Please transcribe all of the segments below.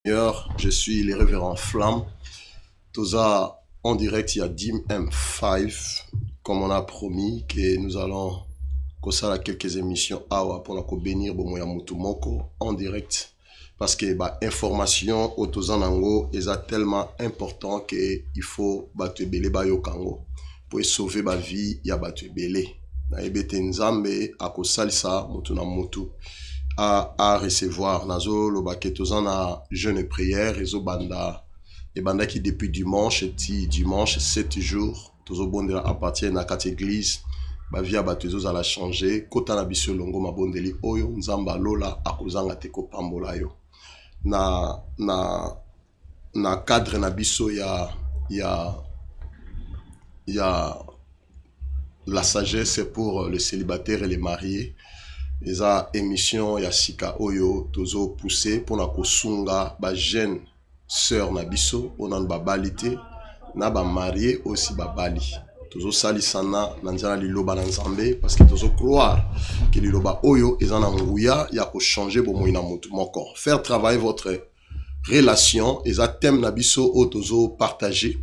Je suis le révérend Flamme. Toza en direct, il y a Dim M5, comme on a promis, que nous allons faire quelques émissions pour nous bénir Bomoya Mutumoko en direct. Parce que l'information au Tozanango est tellement important qu'il faut battre belé bayo kango pour sauver ma vie ya battre belé. Na ebete nzambe akosalisa mutu na mutu à recevoir nazo lo baketozan na jeûne et prière ezo banda et banda qui depuis dimanche 7 jours tozo bondela appartient na kat église ba via batezo za la changer kota na biso longo mabondeli oyo nzamba lola akozanga te ko pambola yo na cadre na biso ya la sagesse pour les célibataires et les mariés. Eza émission ya sika oyo tozo pousser pour na kosunga ba jeune sœur na biso onan ba balite na ba marié aussi ba bali tozo salisana na nzana liloba na nzambe parce que tozo croire que liloba oyo eza na nguya ya ko changer bo moina mutu moko faire travailler votre relation eza thème na biso o tozo partager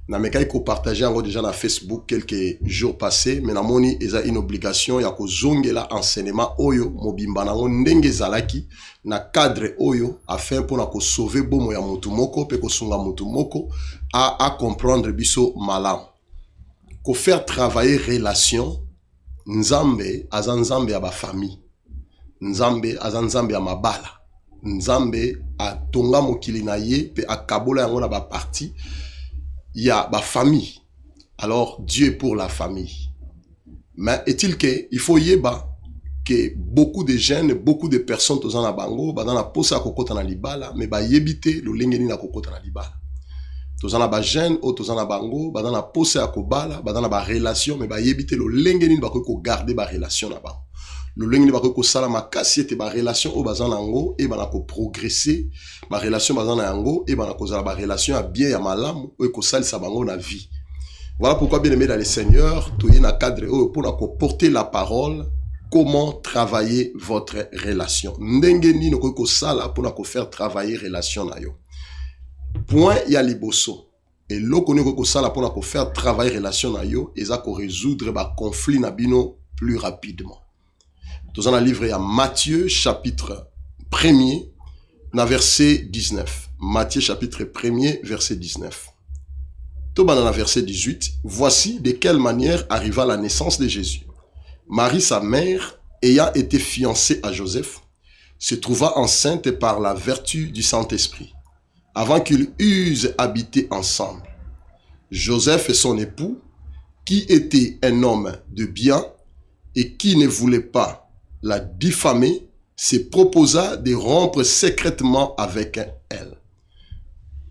na mekai ko partager encore déjà na Facebook quelques jours passés mais na moni eza une obligation ya ko zongela enseignement oyo mobimba na ndenge zalaki na cadre oyo afin pour na ko sauver bomo ya mutu moko pe ko sunga mutu moko à comprendre biso malam ko faire travailler relation nzambe azanzambe ya ba famille nzambe azanzambe ya mabala nzambe atonga mokili na ye pe akabola yango na ba parti il y a ma famille. Alors, Dieu est pour la famille. Mais est-il que, il faut yeba que beaucoup de jeunes, beaucoup de personnes dans la bango, dans la posa kokota na libala, mais ba yebite le lengeni na kokota na libala. Dans la jeunes, dans la bango, dans la posa kobala, dans la relation, mais ba yebite le lengeni ba ko garder ba relation na bango. Le lengeni ba ko sala makasi ete ba relation au bazan nango et ba na ko progresser ba relation bazan nango et ba na ko zala ba relation a bien ya malamu et ko sala sa bango na vie. Voilà pourquoi bien aimé dans le Seigneur, toye na cadre pour na ko porter la parole comment travailler votre relation. Ndenge ni no ko sala pour na ko faire travailler relation na yo. Point ya liboso. Et loko ne ko sala pour na ko faire travailler relation na yo et ça ko résoudre ba conflit na bino plus rapidement. Dans un livre à Matthieu chapitre 1er, verset 19. Matthieu chapitre 1er, verset 19. Tout dans le verset 18. Voici de quelle manière arriva la naissance de Jésus. Marie, sa mère, ayant été fiancée à Joseph, se trouva enceinte par la vertu du Saint-Esprit, avant qu'ils eussent habité ensemble. Joseph et son époux, qui était un homme de bien et qui ne voulait pas la diffamer, se proposa de rompre secrètement avec elle.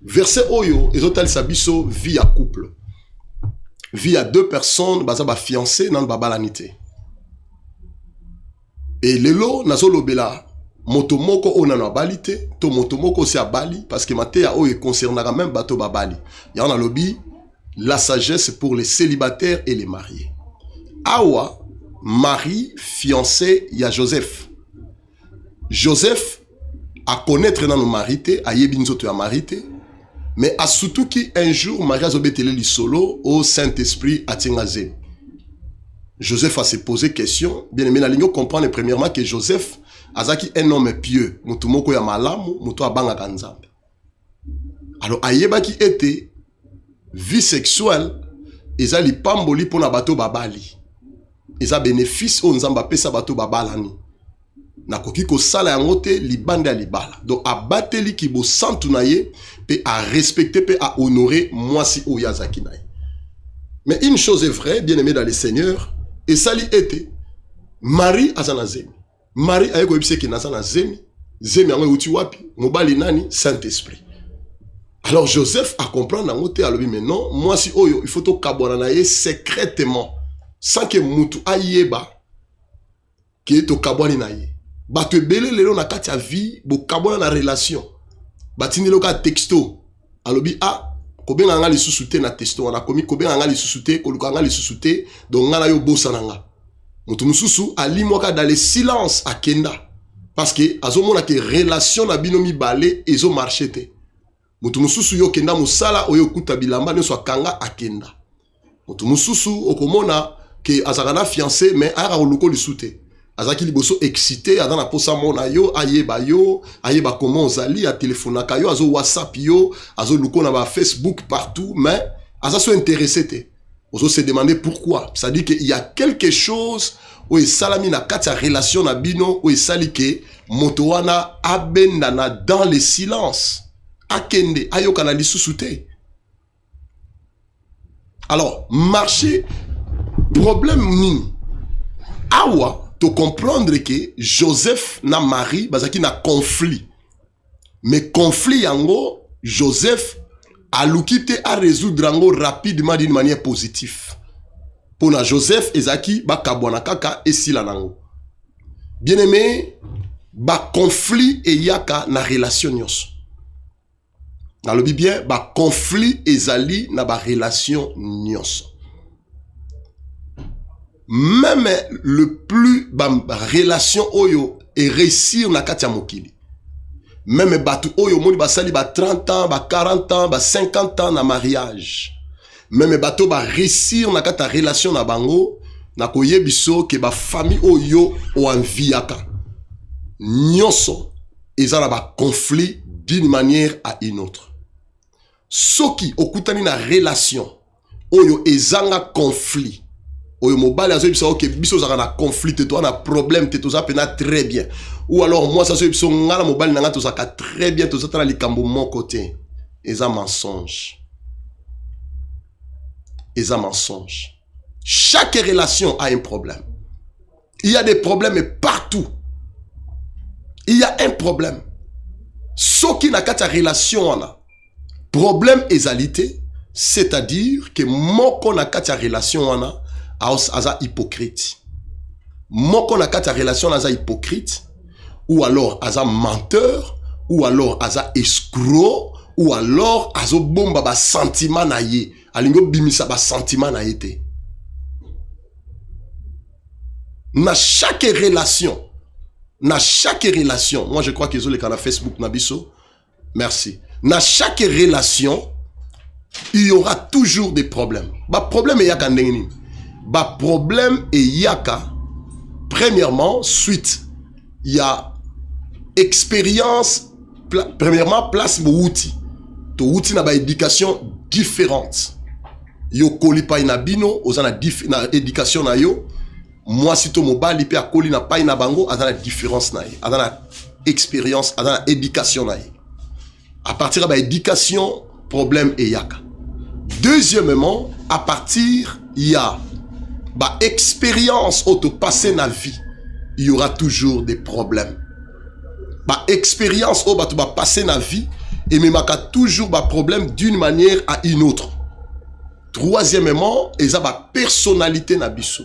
Verset Oyo, ezotal sabiso vie à couple. Vie à deux personnes, baza ba fiancé nan babalanité. Et lelo nazolobela motomoko ona na balite, to motomoko si a bali parce que matéa oyo concernera même bato babali. Ya on a lobby la sagesse pour les célibataires et les mariés. Awa Marie, fiancée, il y a Joseph. Joseph, à connaître dans nos marités, à yebinzoto à marité, mais à surtout qui un jour, Marie a zobetele li solo au Saint-Esprit à Tingazé. Joseph a se posé question, bien aimé, la ligne comprendre premièrement que Joseph, azaki un homme pieux, mutumoko ya malamu, muto abanga kanzambe. Alors, ayeba qui était vie sexuelle, ezali pamboli pour na bato babali. Eza bénéfice au nzamba pesa bato babalani. Na koki ko sala yango te libanda libala. Donc abateli ki bo santu na ye pe a respecter pe a honorer mwasi o yazaki na ye. Mais une chose est vraie, bien aimé dans le Seigneur, et sali était Marie azana zemi. Marie ayeko yebise ki nazana zemi, zemi yango uti wapi, mobali nani Saint-Esprit. Alors Joseph a comprendre yango te alobi mais non, mwasi oyo il faut to kabwana na ye secrètement. Sans que mutu ayeba qui est au kabwani na ye. Bato ebele lelo na kati ya vie bo kabwana na relation. Batini loka texto. Alobi kobenga nga lisusu te na texto wana komi kobenga nga lisusu te koluka nga lisusu te donc nga na yo bosa na nga. Mutu mususu ali moka dans le silence akenda. Parce que azomona ke relation na bino mibale ezo marché te. Mutu mususu yo kenda musala oyo kuta bilamba ne so kanga akenda. Mutu mususu okomona ke azakana fiancé mais ara oluko lisute. Azaki liboso excité adana posa mona yo ayeba comment ozali a téléphone kayo azo WhatsApp yo azo luko na ba Facebook partout mais aza so intéressé te. Ozo se demander pourquoi. Ça dit que il y a quelque chose où salami na kati relation na bino où sali ke moto wana abendana dans le silence. Akende ayoka na lisusu te. Alors, marché problème nini. Awa to comprendre que Joseph na Marie bazaki na conflit. Mais conflit yango Joseph a l'occupé à résoudre yango rapidement d'une manière positive. Pour na Joseph ezaki ba kabwana kaka esila nango. Bien aimé, ba conflit e yaka na relation nyonso. Dans le bien, ba conflit ezali na ba relation nyonso. Même le plus ba relation oyo et réussir na kati ya mokili. Même batu oyo moni basali ba 30 ans, ba 40 ans, ba 50 ans na mariage. Même bato ba réussir na kati ya relation na bango na koyebiso ke ba famille oyo o enviaka. Nyonso ezala ba conflit d'une manière à une autre. Soki okutani na relation oyo ezanga conflit. Oyo mobile azo biso ok biso zaka na conflit te to na problème te to za pena très bien. Ou alors moi ça so biso ngala mobile nanga to zaka très bien to za tala likambo mon côté. Eza mensonge. Eza mensonge. Chaque relation a un problème. Il y a des problèmes partout. Il y a un problème. Soki na kata relation wana problème ezalité, c'est-à-dire que moko na kati ya relation wana aza hypocrite. Moko na kati ya relation aza hypocrite, ou alors aza menteur, ou alors aza escroc, ou alors azo bomba ba sentiment na ye, alingo bimisa ba sentiment na ye te. Na chaque relation, moi je crois qu'ils ont les canaux Facebook nabiso. Merci. Dans chaque relation, il y aura toujours des problèmes. Ba problème est yaka ndengini. Ba problème est yaka. Premièrement, suite, il y a expérience. Premièrement, place mo outil. To outil na ba éducation différente. Yo koli pa ina bino, ozana na éducation na yo. Moi si to mobali pe akoli na pa ina bango, azana différence na ye. Azana expérience, azana éducation na ye. À partir de l'éducation, problème et yaka. Deuxièmement, à partir, il y a expérience auto passé na vie. Il y aura toujours des problèmes. Expérience auto passé na vie et même toujours des problèmes d'une manière à une autre. Troisièmement, il y a personnalité na biso.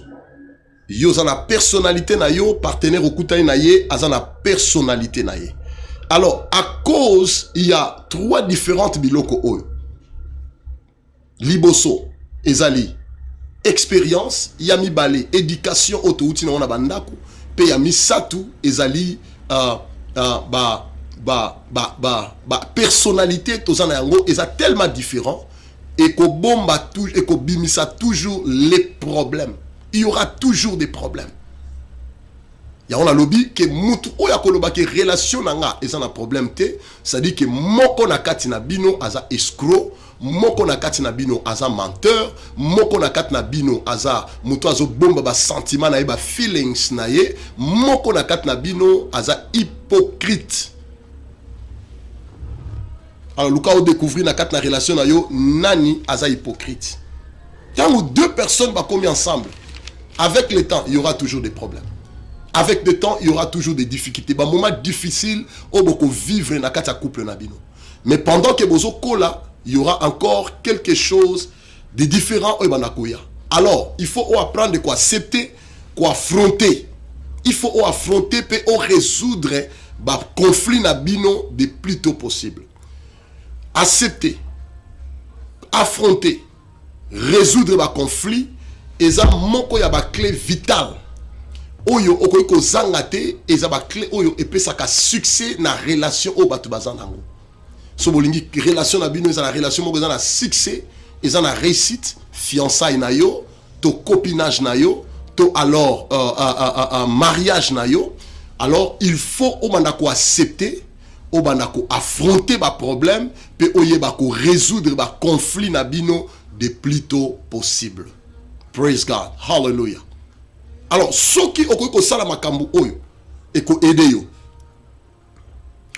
Yo za na personnalité na yo, partenaire au kutay na ye, a na personnalité na ye. Alors, à cause, il y a trois différentes biloko oyo. Liboso, ezali, expérience, yami bale, éducation, auto-outil na wana bandako, pe yami satu, ezali, personnalité, tozana yango, eza tellement différent, et ko bomba toujours, et ko bimisa toujours les problèmes. Il y aura toujours des problèmes. Il y a un lobby que mutu oya koloba ke relation nanga eza na problème te, ça dit que moko na kati na bino aza escroc, moko na kati na bino aza menteur, moko na kati na bino aza mutu azo bomba ba sentiment na ye ba feelings na ye, moko na kati na bino aza hypocrite. Alors luka o découvrir na kati na relation na yo nani aza hypocrite. Quand deux personnes ba commis ensemble, avec le temps, il y aura toujours des problèmes. Avec le temps, il y aura toujours des difficultés. Bah, moment difficile, on va vivre dans le couple. Mais pendant que vous êtes là, il y aura encore quelque chose de différent. Alors, il faut apprendre quoi accepter, quoi affronter. Il faut affronter et résoudre le conflit le plus tôt possible. Accepter, affronter, résoudre le conflit, et ça, il y a une clé vitale. oyo okoki kozanga te eza ba clé oyo epesaka succès na relation oyo bato baza nango. So bolingi relation na bino eza na relation moko eza na succès, eza na réussite, fiançailles na yo, to copinage na yo, to alors mariage na yo, alors il faut au bandako accepter, au bandako affronter ba problème, pe oyeba ko résoudre ba conflit na bino de plus tôt possible. Praise God. Hallelujah. Alors, ceux qui ont kosala makambu oyo et ko aider yo.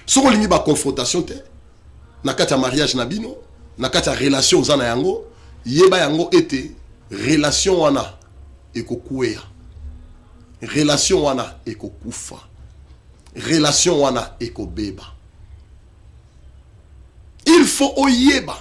Soko lingi ba confrontation te, na kati ya mariage na bino, na kati ya relation zana yango, yeba yango ete relation wana eko kuea. Relation wana eko kufa. Relation wana eko beba. Il faut oyeba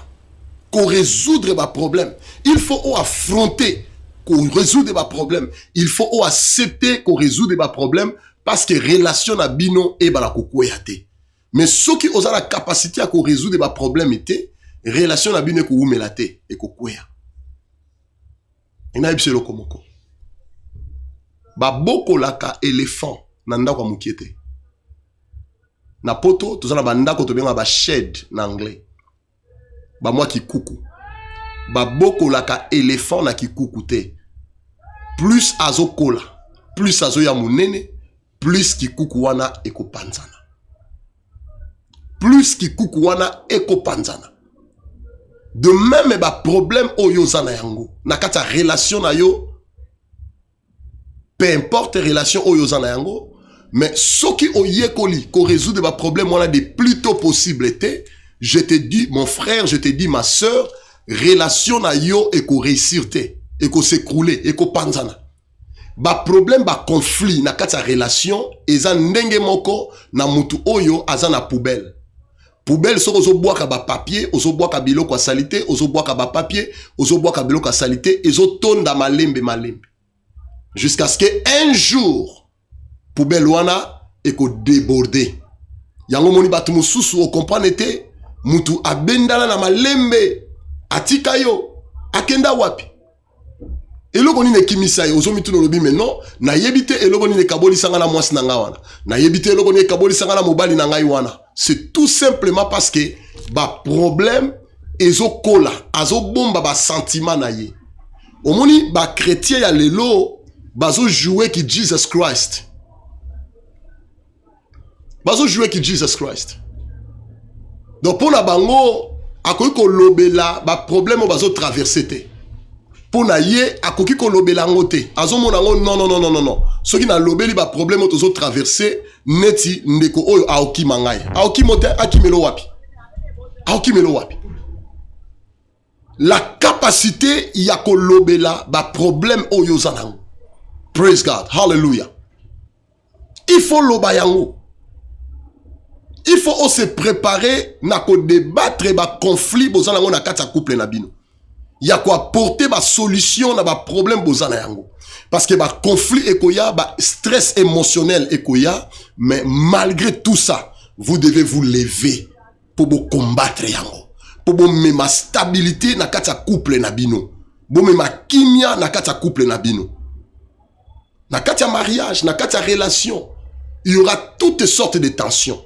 qu'on résoudre ba problème. Il faut affronter qu'on résoudre des problèmes. Il faut accepter qu'on résoudre des problèmes parce que relation na bino et la kokoyate. Mais ceux qui ont la capacité à résoudre des problèmes était relation na bino ko umelate et kokoya. Ina ibselo komoko. Ba boko laka éléphant na ndako mukiete. Na poto tozana ba ndako to benga ba shed na anglais. Ba moi ki kuku. Ba boko laka éléphant na kikuku te. Plus azo kola, plus azo ya munene, plus kikuku wana eko panzana. Plus kikuku wana eko panzana. De même ba problème oyo zana yango. Na kata relation na yo, peu importe relation oyo zana yango, mais ce qui oye koli, ko résoudre ba problème wana de plus tôt possible te, je te dis mon frère, je te dis ma sœur, relation na yo eko réussir te, eko s'écrouler, eko panzana. Ba problème ba conflit na kati ya relation eza ndenge moko na mutu oyo aza na poubelle. Poubelle soko ozo boaka ba papier, ozo boaka biloko ya salité, ozo boaka ba papier, ozo boaka biloko ya salité, ezo tonda malembe malembe. Jusqu'à ce que un jour poubelle wana eko déborder. Yango moni batu mususu o comprendre te mutu abendala na malembe atika yo akenda wapi. Eloko nini kimisa yo ozo mitu no lobi mais non na yebite eloko nini kaboli sanga na mwasi na nga wana na yebite eloko nini kaboli sanga na mobali na ngai wana. C'est tout simplement parce que ba problème ezo kola azo bomba ba sentiment na ye. Omoni ba chrétien ya lelo bazo jouer ki Jesus Christ. Bazo jouer ki Jesus Christ. Donc pour la bango akoki ko lobela ba problème bazo traverser te. Pour na ye akoki ko lobela ngote azo mona ngo non ce qui na lobeli ba problème tozo traverser neti ndeko oyo aoki mangai aoki mote akimelo wapi la capacité ya ko lobela ba problème oyo zanango. Praise God. Hallelujah. Il faut loba yango. Il faut se préparer na ko débattre ba conflit bozanango na kati ya couple na bino. Il y a quoi porter ba solution na ba problème bozana yango. Parce que ba conflit ekoya, ba stress émotionnel ekoya, mais malgré tout ça, vous devez vous lever pour vous combattre yango. Pour vous mettre ma stabilité na kati ya couple na bino. Pour mettre ma kimia na kati ya couple na bino. Na kati ya mariage, na kati ya relation, il y aura toutes sortes de tensions.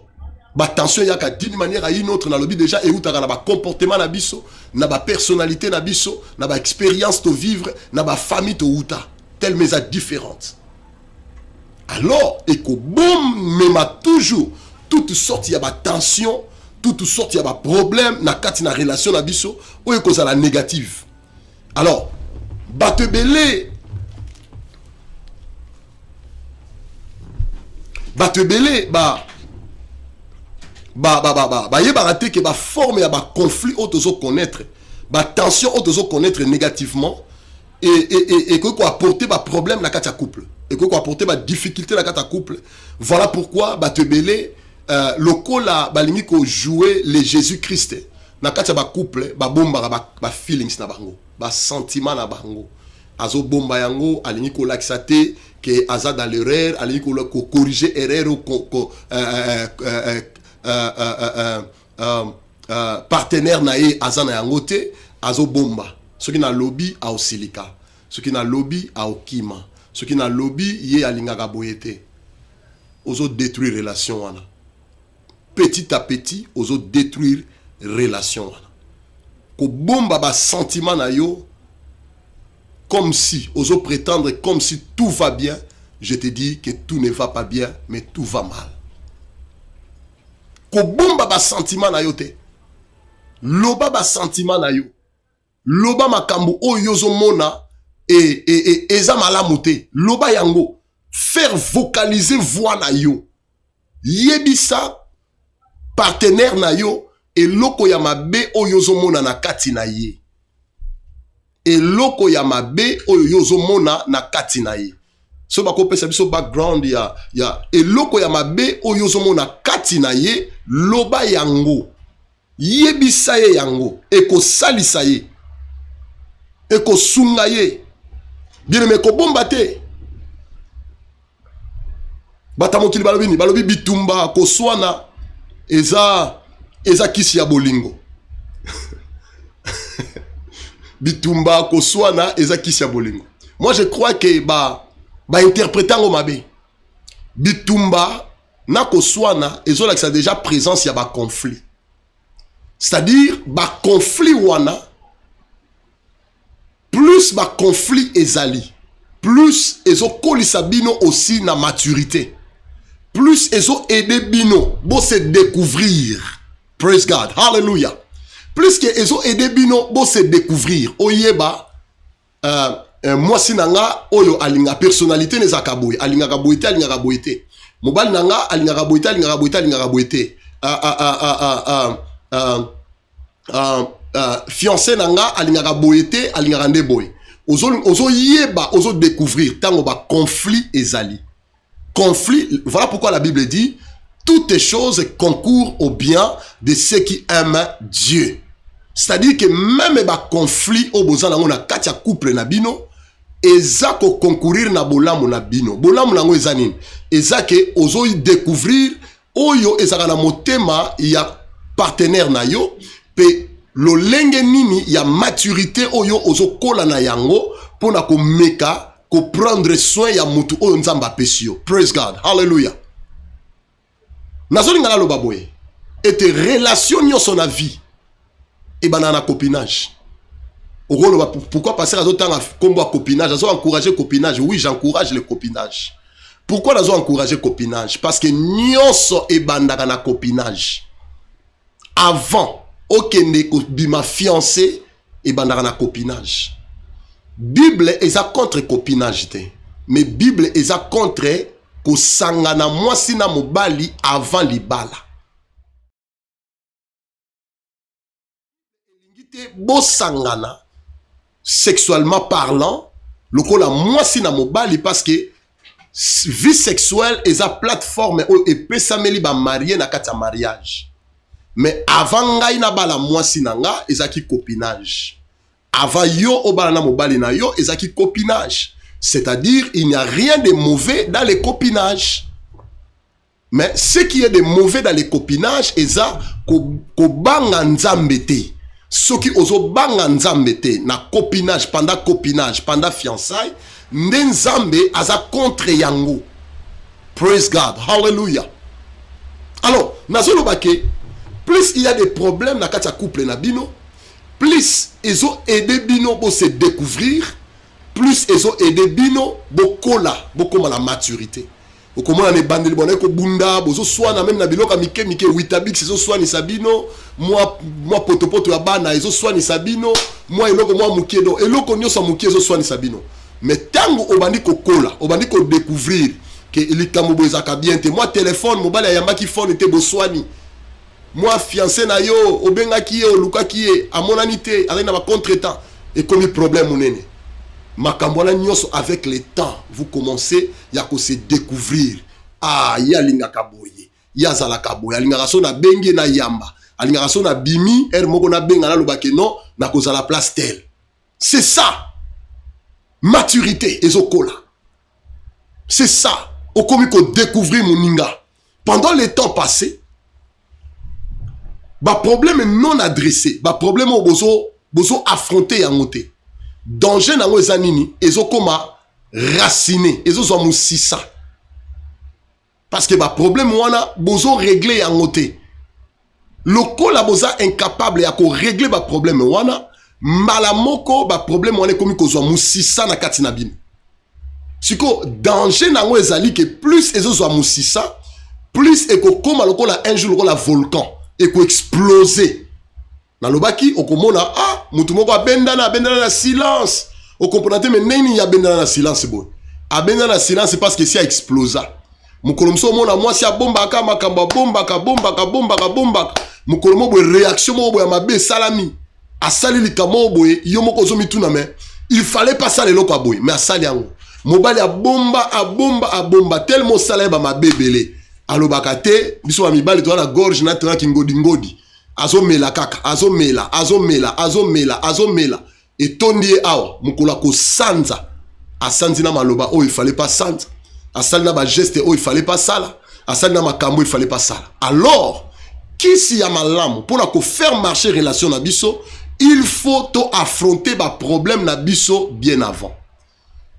Ba tension yaka d'une manière à une autre na lobby déjà et outaka na ba comportement na biso na ba personnalité na biso na ba expérience to vivre na ba famille to outa telle mais à différentes. Alors et que boum mais ma toujours toutes sortes ya ba tension toutes sortes ya ba problème na kati na relation na biso ou e cause la négative. Alors ba te belé yeba te que ba forme ya ba conflit autozo connaître ba tension autozo connaître négativement et que quoi apporter ba problème na kati ya couple et que quoi apporter ba difficulté na kati ya couple. Voilà pourquoi ba te belé lokola balingi ko jouer les Jésus-Christ na kati ya ba couple ba bomba ba feelings na bango ba sentiment na bango azo bomba yango alingi ko laxate que aza dans l'erreur alingi ko corriger erreur ou partenaire nae azana yangote azo bomba ce qui na lobby a osilika ce qui na lobby a okima Ce qui na lobby yé alingaka boyete. Ozo détruire relation wana. Petit à petit, ozo détruire relation wana. Ko bomba ba sentiment na yo comme si ozo prétendre comme si tout va bien. Je te dis que tout ne va pas bien, mais tout va mal. Ko bomba ba sentiment na yo te. Loba ba sentiment na yo. Loba makambo o yozo mona eza malamu te. Loba yango. Faire vocaliser voix na yo. Yebisa partenaire na yo et loko ya mabe o yozo mona na kati na ye. Et loko ya mabe o yozo mona na kati na ye. So bako pesa biso background ya eloko ya mabe o yozo mona kati na ye loba yango. Yebisa ye yango eko salisa ye. Eko sunga ye. Bien aimé ko bomba te. Bata mokili balobi balobi bitumba ko swana eza kisi ya bolingo. Bitumba ko swana eza kisi ya bolingo. Moi je crois que interprétant mabe. Bitumba na ko swana ezola que ça déjà présence ya ba conflit. C'est-à-dire ba conflit wana plus ba conflit ezali, plus ezo kolisa bino aussi na maturité. Plus ezo aider bino bo se découvrir. Praise God. Hallelujah. Plus que ezo aider bino bo se découvrir. Oyeba moi sinanga oyo alinga personnalité ne zakaboy, alinga kaboyete, alinga kaboyete. Mobile nanga alinga kaboyete, alinga kaboyete, alinga kaboyete. Fiancé nanga alinga boyete alinga rande boy ozo yeba ozo découvrir tango ba conflit ezali conflit. Voilà pourquoi la Bible dit toutes les choses concourent au bien de ceux qui aiment Dieu. C'est-à-dire que même ba conflit au besoin nango na kati ya couple na bino eza ko concourir na bolamu na bino. Bolamu nango eza nini? Eza ke ozo découvrir oyo ezaka na motema ya partenaire na yo pe lolenge nini ya maturité oyo ozo kola na yango pona ko meka ko prendre soin ya mutu oyo nzamba pesio. Praise God. Hallelujah. Nazoli ngala lo baboye. Et tes relations son avis et banana copinage. Pourquoi passer à d'autres temps comme copinage? Azo encourager copinage. Oui, j'encourage le copinage. Pourquoi nazo encourager copinage? Parce que nyonso e bandaka na copinage. Avant okende ko bima fiancé et bandaka na copinage. Bible eza contre copinage te. Mais Bible eza contre ko sangana mwasi na mobali avant libala. Elingite bo sangana sexuellement parlant lokola mwasi na mobali parce que vie sexuelle eza plateforme o epesameli ba marié na kati ya mariage. Mais avant ngai na bala mwasi na nga ezaki copinage. Avant yo obala na mobali na yo ezaki copinage. C'est-à-dire il n'y a rien de mauvais dans les copinages. Mais ce qui est de mauvais dans les copinages eza ko banga nzambe te. Ce qui ozo banga nzambe te na copinage pendant fiançailles nde nzambe aza contre yango. Praise God. Hallelujah. Alors nazolo bake plus il y a des problèmes dans le couple na bino, plus ils ont aidé bino pour se découvrir, plus ils ont aidé bino beaucoup la maturité. Comment on est bandé bonne ko bunda bozo swana même na biloka mike witabik sezo swani sabino moi potopoto ya bana ezo swani sabino moi eloko moi mukiedo eloko nyoso mukiezo swani sabino. Mais tango obandi ko kola obandi ko découvrir que likambo ezaka bien te moi téléphone mobile ya maki phone te boswani. Moi fiancé na yo obenga ki ye oluka ki ye amonani te avec na ba contretemps et comme problème monene makambo na nyoso avec le temps vous commencez ya ko se découvrir ya linga kaboye ya zala kaboye linga raso na bengi na yamba alinga raso na bimi moko na benga na lobake non na ko la place telle. C'est ça maturité ezokola. C'est ça okomi ko découvrir moninga pendant le temps passé. Ba problème non adressé, ba problème bozo affronter yango te. Danger nango eza nini ezokoma raciné et zo musisa parce que ba problème wana bozo régler en côté lokola boza incapable ya ko régler ba problème wana mbala moko ba problème wana komi ko zo musisa na kati na bino siko danger nango ezali que plus ezo zo musisa plus eko koma lokola un jour lokola volcan eko exploser na lobaki okomona mutu moko abendana na silence o comprenez mais neni ya bendana na silence boy abendana na silence parce que si a explosa mukolomso mona moi si a bombaka makamba bombaka mukolomo boy réaction mo boy mabe salami asali likamo boy yo moko zo mituna mais il fallait pas ça le loko boy mais asali yango mobali a bomba tellement salé ba mabe belé alobaka te biso ba mibali to na gorge na tena ngodi azomela kaka azomela et tondi awa mukola ko sanza asanzi na maloba il fallait pas sanza asali na ba geste il fallait pas sala asali na makambo il fallait pas sala alors qui si ya malamu pour ko faire marcher relation na biso il faut to affronter ba problème na biso bien avant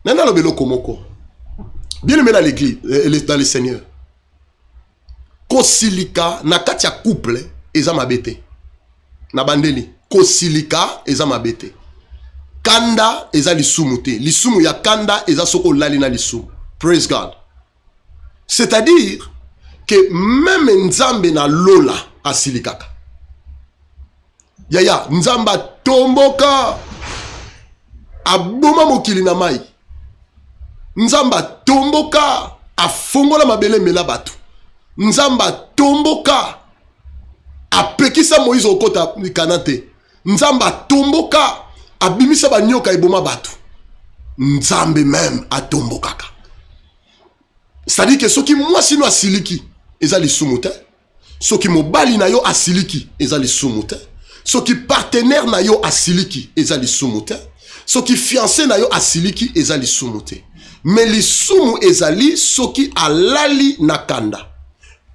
nana lo belo komoko bien aimé dans l'église dans le Seigneur kosilika na kati ya couple eza mabete na bandeli kosilika eza mabete kanda eza lisumu te lisumu ya kanda eza soko lali na lisumu praise God c'est-à-dire que même nzambe na lola asilikaka yaya nzamba tomboka aboma mokili na mai nzamba tomboka afongola mabele mela batu nzamba tomboka apekisa Moïse okota kanate nzamba tomboka abimisa banyoka eboma batu nzambe même atombokaka c'est-à-dire que soki mwasi no asiliki eza lisumu te soki mobali na yo asiliki eza lisumu te soki partenaire na yo asiliki eza lisumu te soki fiancé na yo asiliki eza lisumu te mais lisumu ezali soki alali na kanda.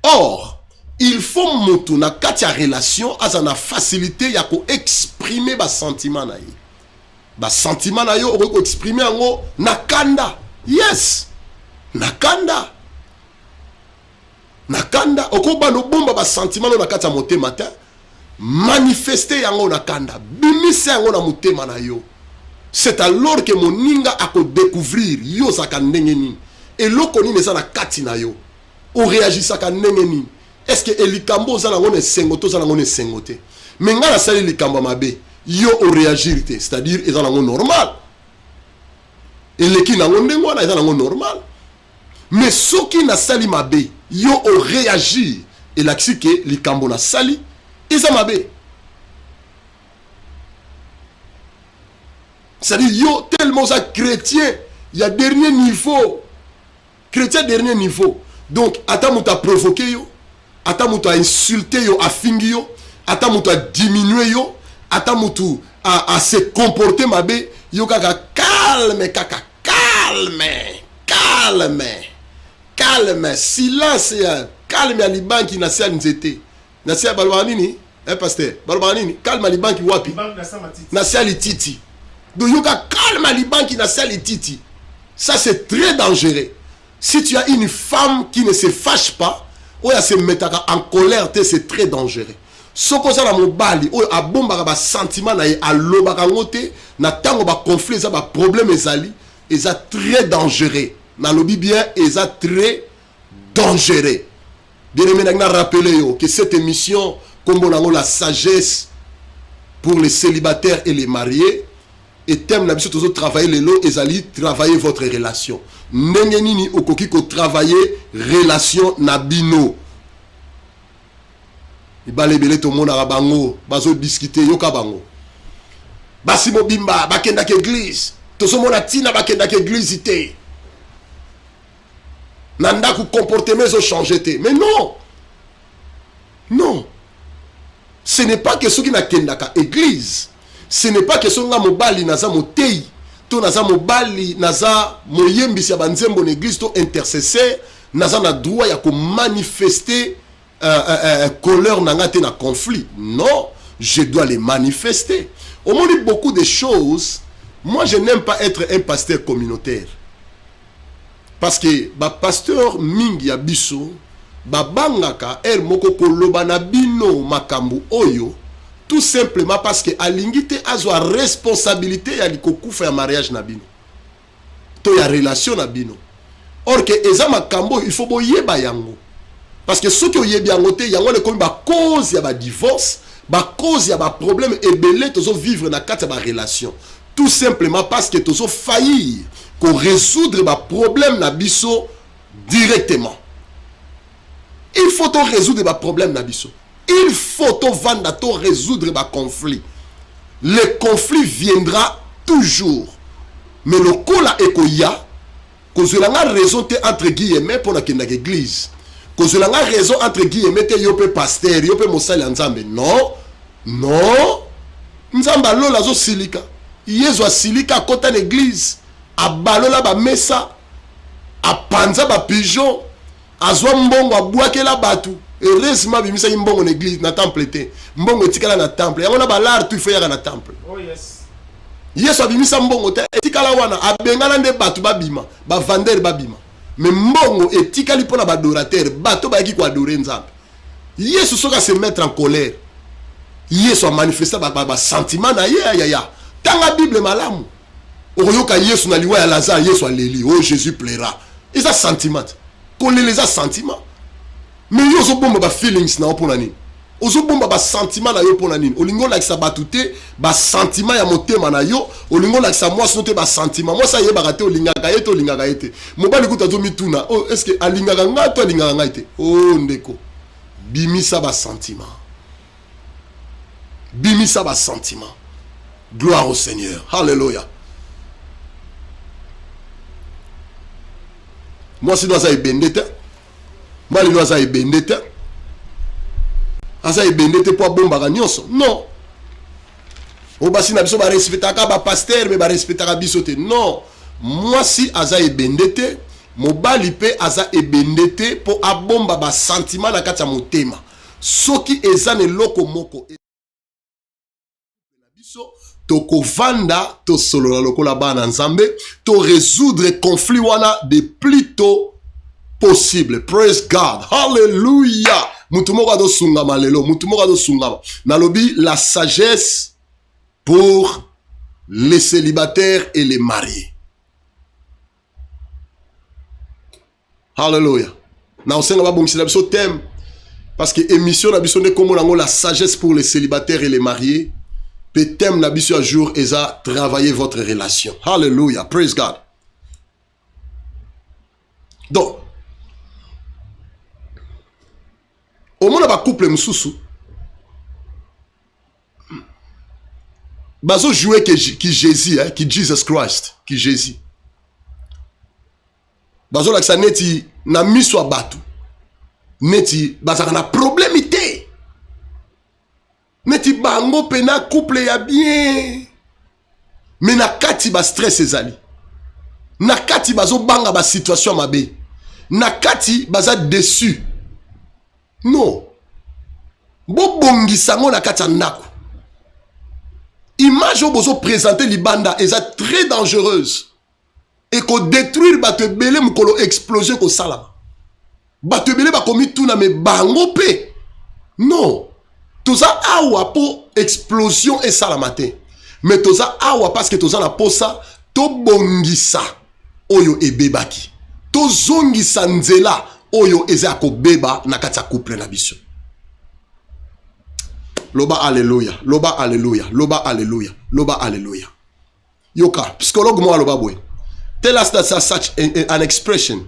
Or il faut mutu na kati ya relation azana facilité ya ko exprimer ba sentiment na ye. Ba sentiment na yo ko exprimer yango na kanda. Yes. Na kanda. Na kanda okoba no bomba ba sentiment na kati ya motema te. Manifester yango na kanda. Bimisa yango na motema na yo. C'est alors que moninga ako découvrir yo saka ndenge nini. Et loko nini eza na kati na yo. O réagissaka ndenge nini. Est-ce que elikambo za nango ne sengoto za nango ne sengote. Mais nga na sali likambo mabe yo o réagir te, c'est-à-dire eza nango normal. Eleki nango ndenge wana eza nango normal. Mais soki na sali mabe yo o réagir et l'axi que likambo na sali eza mabe. C'est-à-dire yo tellement ça chrétien, il y a dernier niveau. Chrétien dernier niveau. Donc ata muta provoqué yo, ata muta insulté yo, a fingi yo, ata muta diminué yo, ata mutu a se comporter mabe, yo kaka calme, silence ya, calme ya libanki na sia nzete. Na sia balwanini, pasteur, balwanini, calme ya libanki wapi? Na sia lititi. Donc yoka calme à Liban qui n'a pas les titi. Ça c'est très dangereux. Si tu as une femme qui ne se fâche pas, ou elle se met en colère, c'est très dangereux. Ce que ça la mobali, ou a bomba ba sentiment na a loba kangote, na tango ba conflit, ça ba problème ezali, et ça très dangereux. Na lobi bien, et ça très dangereux. Bien aimé n'a rappelé yo que cette émission comme on la sagesse pour les célibataires et les mariés. Et thème na biso tozo travailler les lots ezali travailler votre relation. Ndenge nini okoki ko travailler relation na bino. Ibale bele to mona ba bango bazo discuter yoka bango. Basi mobimba bakenda ke église. Tozo mona tina bakenda ke église té. Nanda ku comportement zo changer té. Mais non. Non. Ce n'est pas que ceux qui na kenda ka église. Ce n'est pas que son mobali naza motei, to naza mobali naza moyembi si abanzembo l'église to intercesseur, naza na droit ya ko manifester colère nanga te na conflit. Non, je dois les manifester. On me dit beaucoup de choses. Moi, je n'aime pas être un pasteur communautaire. parce que pasteur mingi ya biso babangaka moko koloba na bino makambo oyo tout simplement parce que alingi te azwa responsabilité ya likokufa ya mariage na bino to ya relation na bino. Or que eza makambo il faut boyeba yango parce que ceux qui oyebi yango te yango le komi ba cause ya ba divorce, ba cause ya ba problème ebele tozo vivre na kati ya ba relation tout simplement parce que tozo faillir ko résoudre ba problème na biso directement. Il faut to résoudre ba problème na biso. Il faut to vanda to résoudre ba conflit. Le conflit viendra toujours. Mais le kola ekoya cause la raison te entre guillemets pour la kenda église. Cause la raison entre guillemets te yope pasteur, yope mosali nzambe. Non. Non. Nzamba lola zo silika. Yezo silika kota l'église. Abalola ba mesa. Apanza ba pigeon. Azwa mbongo abwakela batu. Heureusement bimisa mbongo l'église na temple te. Mbongo etikala na temple. Yango na balar tu fait na temple. Oh yes. Yesu abimisa mbongo te etikala wana abengana nde batu babima ba vender babima mais mbongo etikali pona ba adorateur bato ba yaki ko adorer nzambe. Yesu soka se mettre en colère. Yesu a manifesté ba sentiment na ya tanga Bible malamu oyoka Yesu na liwa ya Lazare Yesu aleli oh Jésus plaira. Eza sentiment koleleza sentiment mais yo zo bomba ba feelings na opona nini ozo bomba ba sentiment na yo pona nini olingo la kisa batute ba sentiment ya motema na yo olingo la kisa moi sinote ba sentiment moi ça yeba te olingaka yete olingaka yete mobali kuta zo mituna oh est-ce que alingaka nga to alingaka nga yete oh ndeko bimisa ba sentiment gloire au Seigneur alléluia. Moi si dois ebendete moi li dois ebendete asa ebendete po bomba nyonso non o basi na biso ba respectaka ba pasteur mais ba respectaka biso te non moi si asa ebendete mobali pe asa ebendete po abomba ba sentiment na kati ya motema soki eza ne loko moko na biso toko vanda to solo la lokola bana nzambe to résoudre conflit wana de plus tôt possible. Praise God. Hallelujah. Mutumoko do sungama lelo. Mutumoko do sungama. Nalobi la sagesse pour les célibataires et les mariés. Hallelujah. Na osenga ba bomisi na biso thème parce que émission na biso ne komo nango la sagesse pour les célibataires et les mariés. Pe thème na biso à jour eza travailler votre relation. Hallelujah. Praise God. Donc au monde ba couple mususu bazo jouer qui Jésus hein, qui Jesus Christ qui Jésus bazo la sa neti na miso abatu neti bazaka na problème ité neti bango pena couple ya bien mais na kati ba stress ezali na kati bazo banga ba situation mabe na kati baza déçu. Non. Bobongi sango na kati ndako. Image bozo présenter libanda est très dangereuse. Et ko détruire bato belé mukolo explosion ko sala. Bato belé ba komi tuna me bango pe. Non. Toza awa po explosion et sala matin. Mais toza awa parce que toza na posa to bongisa oyo ebebaki. To zongisa nzela oyo eza ko beba na kati ya couple na biso. Loba alléluia, loba alléluia, loba alléluia, loba alléluia. Yoka, psychologue moi loba boy. Tell us that such an expression,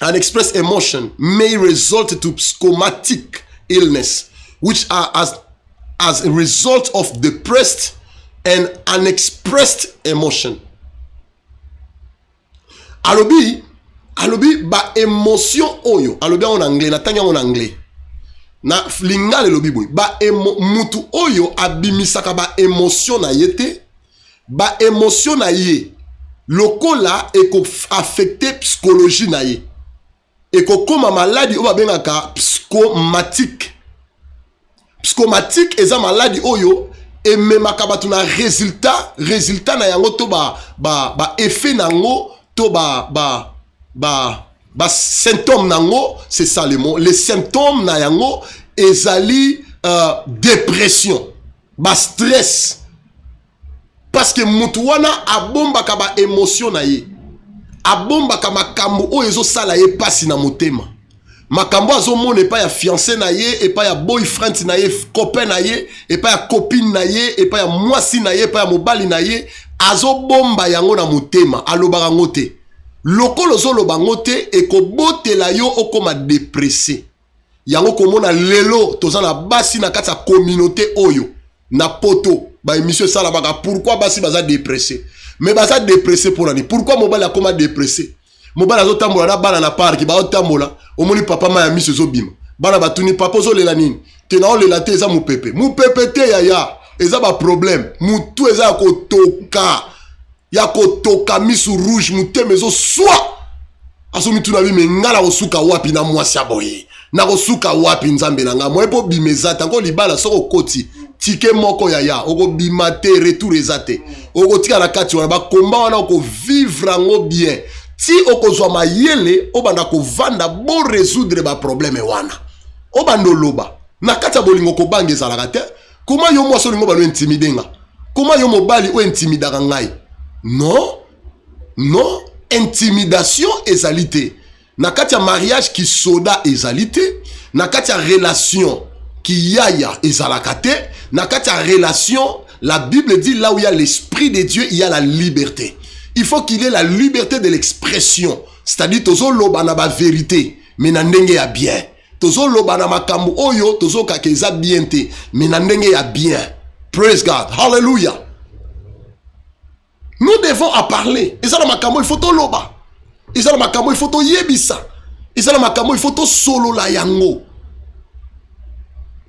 an expressed emotion may result to psychosomatic illness, which are as a result of depressed and unexpressed emotion. Alobi ba émotion oyo alobi en anglais na tanya en anglais na lingale lobi boy ba mutu oyo abimisaka ba émotion na yete ba émotion na ye lokola eko affecter psychologie na ye eko koma maladie o ba bengaka psychomatique eza maladie oyo ememaka batu na résultat na yango to ba effet nango to ba symptômes nango, c'est ça le mot. Les symptômes na yango ezali dépression, stress. Parce que mutu wana abombaka ba émotion na ye. Abombaka makambo o ezo sala ye pasi na motema. Makambo azo mone pa ya fiancé na ye, et pa ya boyfriend na ye, copain na ye, et pa ya copine na ye, et pa ya mwasi na ye, pa ya mobali na ye, azo bomba yango na motema, alobaka ngote. Lokolo zo loba ngote e ko botela yo okoma dépressé. Yango komona lelo tozana basi na kati ya communauté oyo na poto ba émission sala baka pourquoi basi baza dépressé. Mais baza dépressé pour nani? Pourquoi mobali akoma dépressé? Mobali azo tambola na bana na parki ba otambola omoni papa ma ya miso zo bima. Bana batuni papa zo lela nini? Te na olela te eza mupepe. Mupepe te ya eza ba problème. Mutu eza ko toka. Ya ko toka misu rouge muteme zo swa. Aso mitu na bime ngala osuka wapi na mwasi aboye. Na kosuka wapi nzambe na nga mo epo bimeza tango libala soko koti tike moko ya oko bimate retour ezate oko tika na kati wana ba komba wana oko vivre ngo bien ti oko zwa mayele obanda ko vanda bo résoudre ba problème wana obando loba na kati ya bolingo ko bangeza la kate comment yo mwaso lingo ba no intimidenga comment yo mobali o intimidaka ngai non intimidation ezalité. Na kati ya mariage qui soda ezalité, na kati ya relation qui yaya ezalakate, na kati ya relation, la Bible dit là où il y a l'esprit de Dieu, il y a la liberté. Il faut qu'il y ait la liberté de l'expression. C'est-à-dire tozo loba na ba vérité, mais na ndenge ya bien. Tozo loba na makambo oyo, tozo kakeza bien te, mais na ndenge ya bien. Praise God. Hallelujah. Nous devons en parler. Et ça na makambo il faut to loba. Ils ont makamo il faut to yebisa. Ils ont makamo il faut to solo la yango.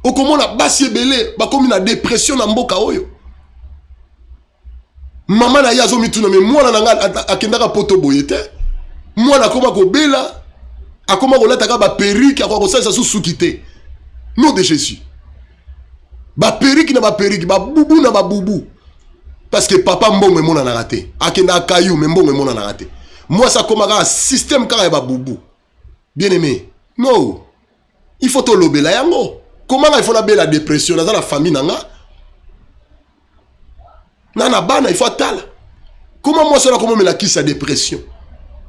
Okomo na basi ebele ba komi na dépression na mboka oyo. Mama na yazo mituna me mwana na nga akendaka poto boyete. Mwana akoma ko bela akoma ko lata ka ba perruque akoma ko sa suki te. Nom de Jésus. Ba perruque na ba perruque, ba bubu na ba bubu. Parce que papa mbongo mona na raté. Akenda kayu me mbongo mona na raté. Moi, ça comme un système qui est boubou. Bien aimé. Non. Il faut te lober la yango. Comment il faut la dépression dans la famille nanga? Nana bana, il faut tal. Comment moi, ça comment me la qui sa dépression?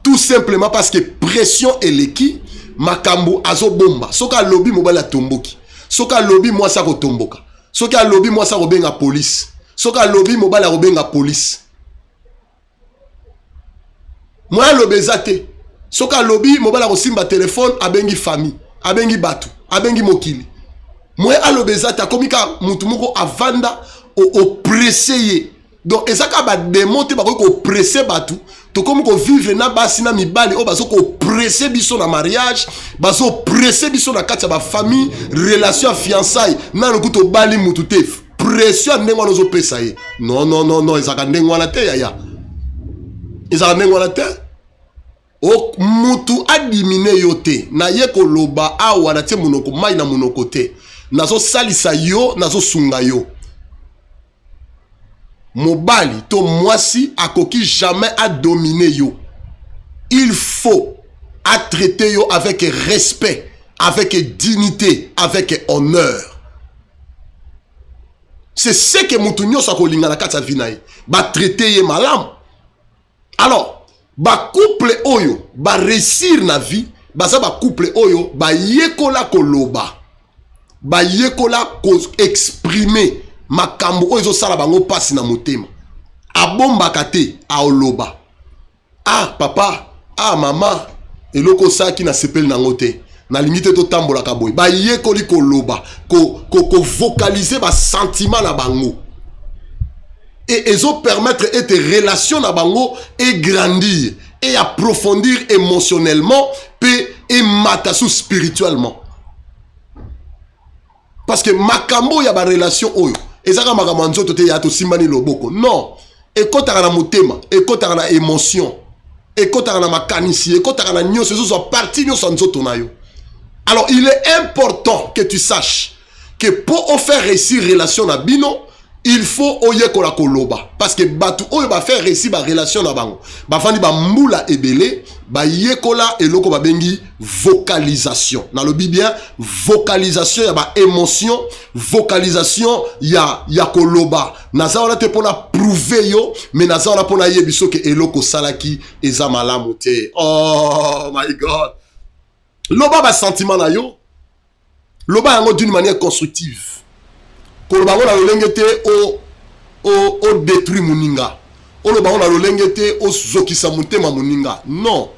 Tout simplement parce que pression et l'équipe, makambo azo bomba. Soka lobby mobile la tomboki. Soka lobby moi ça ko tomboka. Soka lobby moi ça robenga police. Soka lobby mobile la robenga police. Moi lobezate soka lobby mobala ko simba téléphone abengi famille abengi batu abengi mokili moi alobezate akomika mutu moko avanda oppressé donc ezaka ba démonter ba ko oppressé batu to comme ko vivre na basi na mibali o baso ko oppressé biso na mariage baso oppressé biso na kati ya ba famille relation fiançailles na lokuto bali mutu te pression ndengwa nozo pesa ye non ezaka ndengwa na te ya ezaka ndengwa na te o mutu adimine yote na ye ko loba awa na te monoko mai na monoko te nazo salisa yo nazo sunga yo mobali to mwasi akoki jamais à dominer yo. Il faut à traiter yo avec respect, avec dignité, avec honneur. C'est ce que mutu nyoso akolinga na kati ya vie na ye ba traiter ye malamu. Alors ba couple oyo ba réussir na vie baza ba couple oyo ba yekola koloba ba yekola ko exprimer makambo oyo sala bango pasi na motema abomba kate aoloba papa mama eloko saki na sepel na ngote na limite to tambola kaboy ba yekoli koloba ko vocaliser ba sentiment na bango et ils ont permettre et tes relations na bango et grandir et approfondir émotionnellement et matasu spirituellement parce que makambo ya ba relation oyo ezaka makambo nzoto te ya to simbani loboko non ekotaka na motema ekotaka na émotion ekotaka na makanisi ekotaka na nyonso zo partie nyonso nzoto na yo. Alors il est important que tu saches que pour faire réussir relation na bino il faut oye kola koloba parce que batu oyo ba faire réussir ba relation na bango ba fandi ba mbula ebele ba yekola eloko ba bengi vocalisation. Na lobi bien vocalisation ya ba émotion, vocalisation ya koloba. Naza wana te pona prouver yo, mais naza wana pona yebiso ke eloko salaki eza malamu te. Oh my God. Loba ba sentiment na yo. Loba yango d'une manière constructive. Koloba ngo na lolenge te o détruit muninga. Oloba ngo na lolenge te o zokisa mutema muninga. Non.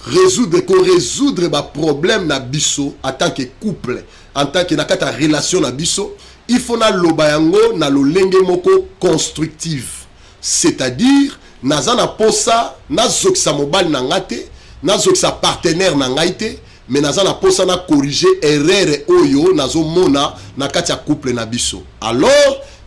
résoudre ba problème na biso en tant que couple, en tant que nakata relation na biso, il faut na loba yango na lolenge moko constructive. C'est-à-dire naza na posa na zokisa mobile na ngate, na zokisa partenaire na ngaite, mais naza na posa na corriger erreur oyo nazo mona na kati ya couple na biso. Alors,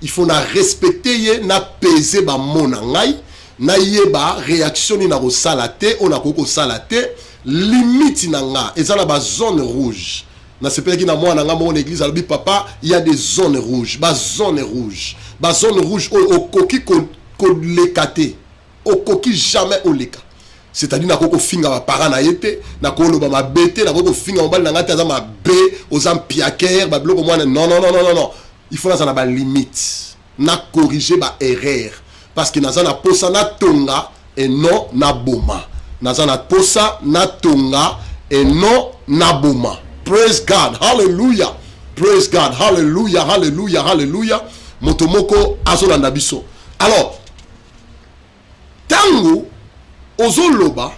il faut na respecter ye na peser ba mona ngai. Na yeba réaction ni na ko salate on a ko salate limite na nga ezala ba zone rouge na sepela ki na moi na nga mon église alobi papa il y a des zones rouges ba zone rouge au koki ko lekate au koki jamais au leka c'est-à-dire na ko finga ba parents na yete na ko loba ma bete na ko finga mbali na ngata za ma be aux ampiaker ba bloko moi non il faut na ba limite na corriger ba erreur. Parce que naza na posa na tonga et non na boma. Naza na posa na tonga et non na boma. Praise God. Hallelujah. Praise God. Hallelujah. Hallelujah. Hallelujah. Motomoko azolanda biso. Alors, tango ozoloba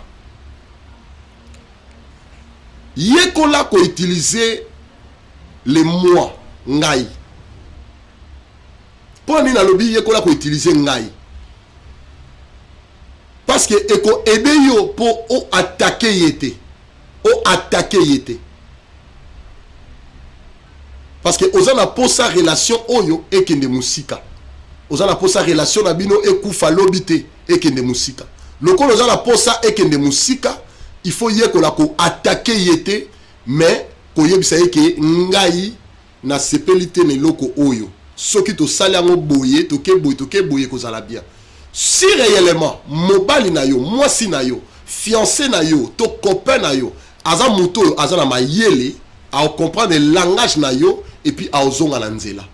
yekola ko utiliser les mots ngai. Pour ni na lobi yekola ko utiliser ngai. Parce que eko aider yo pour attaquer yete. Parce que ozana posa relation oyo ekende musika. Ozana posa relation na bino ekufa lobite ekende musika. Loko ozana posa ekende musika, il faut yekola ko attaquer yete mais ko yebisa yeke ngai na sepelite ne loko oyo. Soki to sali yango boye, toke boye kozala bien. Si réellement mobali na yo, mwasi na yo, fiancé na yo, to copain na yo, aza muto yo, aza na mayele, a comprendre le langage na yo et puis a ozonga na nzela.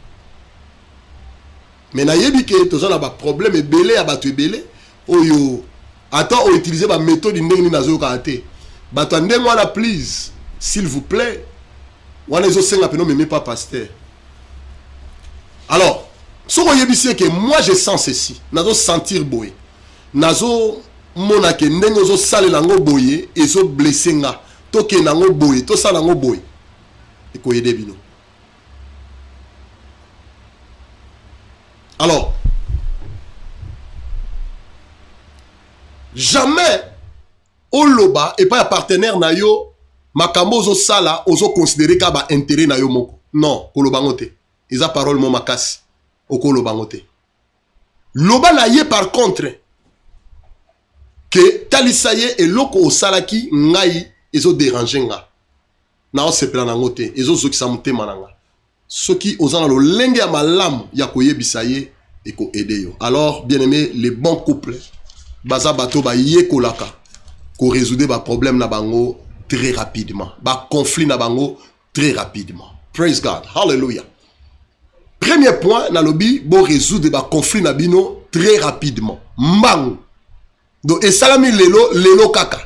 Mais na yebi ke toza na ba problème ebele ya bato ebele oyo ata o utiliser ba méthode ndenge ni nazo ka te. Bato ndenge wana please, s'il vous plaît. Wana ezo senga peno meme pas pasteur. Alors, ce que je que moi je sens ceci, nazo sentir boye, nazo mona ke ndenge zo sale nango boye, ezo blessé nga, toke nango boye, to sala nango boye, eko yede bino. Alors, jamais oloba et pas un partenaire na yo, makambo ozo sala, ozo considérer ka ba intérêt na yo moko. Non, koloba ngote. Isa parole mo makasi. Oko loba ngote. Loba na ye par contre que talisaye et loko osalaki ngai ezo déranger nga. Na o sepela na ngote, ezo zokisa mutema na nga. Soki ozana lo lenge ya malamu ya koyebisa ye eko aider yo. Alors bien aimé, les bons couples baza bato ba ye kolaka ko résoudre ba problème na bango très rapidement. Ba conflit na bango très rapidement. Praise God. Hallelujah. Premier point, na lobi, bon résoudre des conflits na bino très rapidement. Mbangu. Donc, et salami lelo kaka.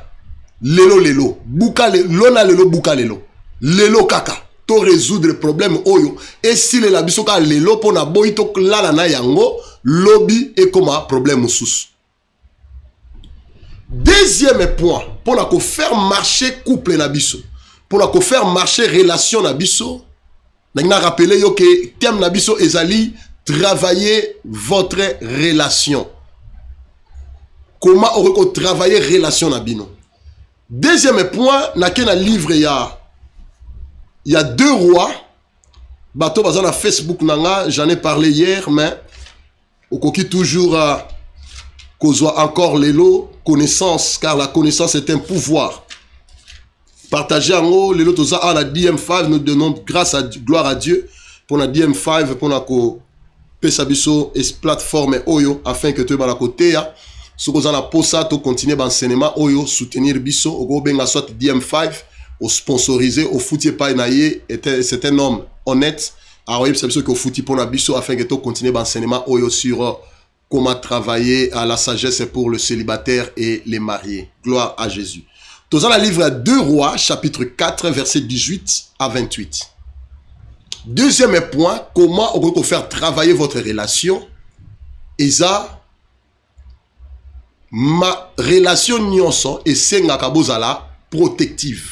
Lelo. Buka lelo na lelo, buka lelo. Lelo kaka. To résoudre le problème oyo. Et si le labiso ka lelo, po na boy to lala na yango, lobby et koma problème sous. Deuxième point, pour na ko faire marcher couple na biso. Pour na ko faire marcher relation na biso. N'a rappelé yo que thème nabiso ezali travailler votre relation. Comment on travailler relation nabino. Deuxième point, na kena livre il y a 2 rois. Bato bazana Facebook nanga, j'en ai parlé hier mais au koki toujours kozwa encore lelo connaissance car la connaissance est un pouvoir. Partagez en haut, les autres à la DM5, nous donnons grâce à gloire à Dieu pour la DM5, pour la ko pesabiso et plateforme oyo afin que tu vas la côté Si vous avez pour ça, tu continuez l'enseignement, oyo soutenir biso, au benga soit DM5, au sponsoriser, au fouti pas naïe, c'est un homme honnête. Alors c'est sûr que fouti pour la biso afin que tu continues l'enseignement oyo sur comment travailler à la sagesse pour le célibataire et les mariés. Gloire à Jésus. Tous dans le livre 2 Rois, chapitre 4, verset 18 à 28. Deuxième point, comment on peut faire travailler votre relation. Et ça, ma relation nyonso et senga kabozala protective.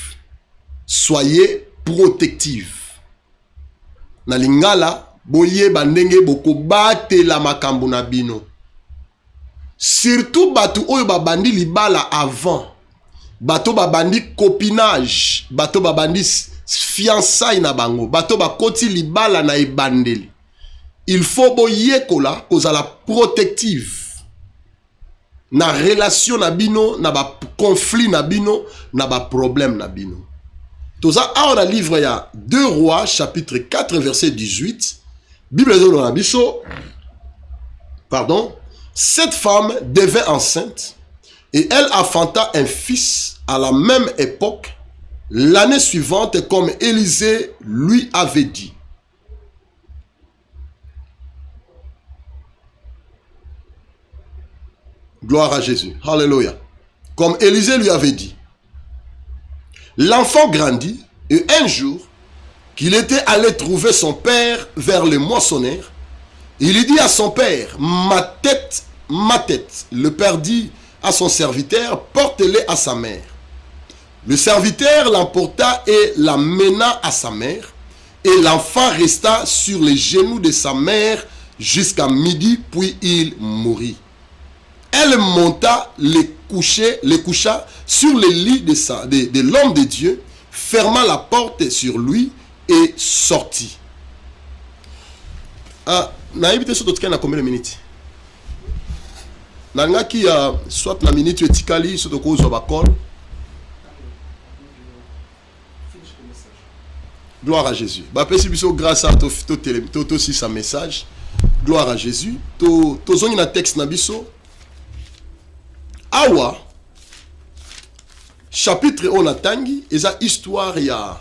Soyez protective. Na lingala boye bandenge boko bate la makambo na bino. Surtout batu oyo babandi libala avant. Bato babandi copinage, bato babandi fiançailles na bango, bato bakoti libala na ebandeli. Il faut boye kola kozala protective. Na relation na bino, na ba conflit na bino, na ba problème na bino. Toza a on a livre ya 2 Rois chapitre 4 verset 18. Bible zo na biso. Pardon. Cette femme devint enceinte et elle enfanta un fils à la même époque, l'année suivante, comme Élisée lui avait dit. Gloire à Jésus. Alléluia. Comme Élisée lui avait dit. L'enfant grandit et un jour, qu'il était allé trouver son père vers le moissonneur, il dit à son père, ma tête. Le père dit à son serviteur, porte-les à sa mère. Le serviteur l'emporta et l'amena à sa mère, et l'enfant resta sur les genoux de sa mère jusqu'à midi, puis il mourut. Elle monta, les coucha sur le lit de l'homme de Dieu, ferma la porte sur lui et sortit. Naïbité sur d'autres cas, combien de minutes? Nangaki soit la minute etikali sur le cause of call. Gloire à Jésus. Bah pesi biso grâce à to aussi sa message. Gloire à Jésus. To zoni na texte na biso. Awa chapitre on atangi eza histoire ya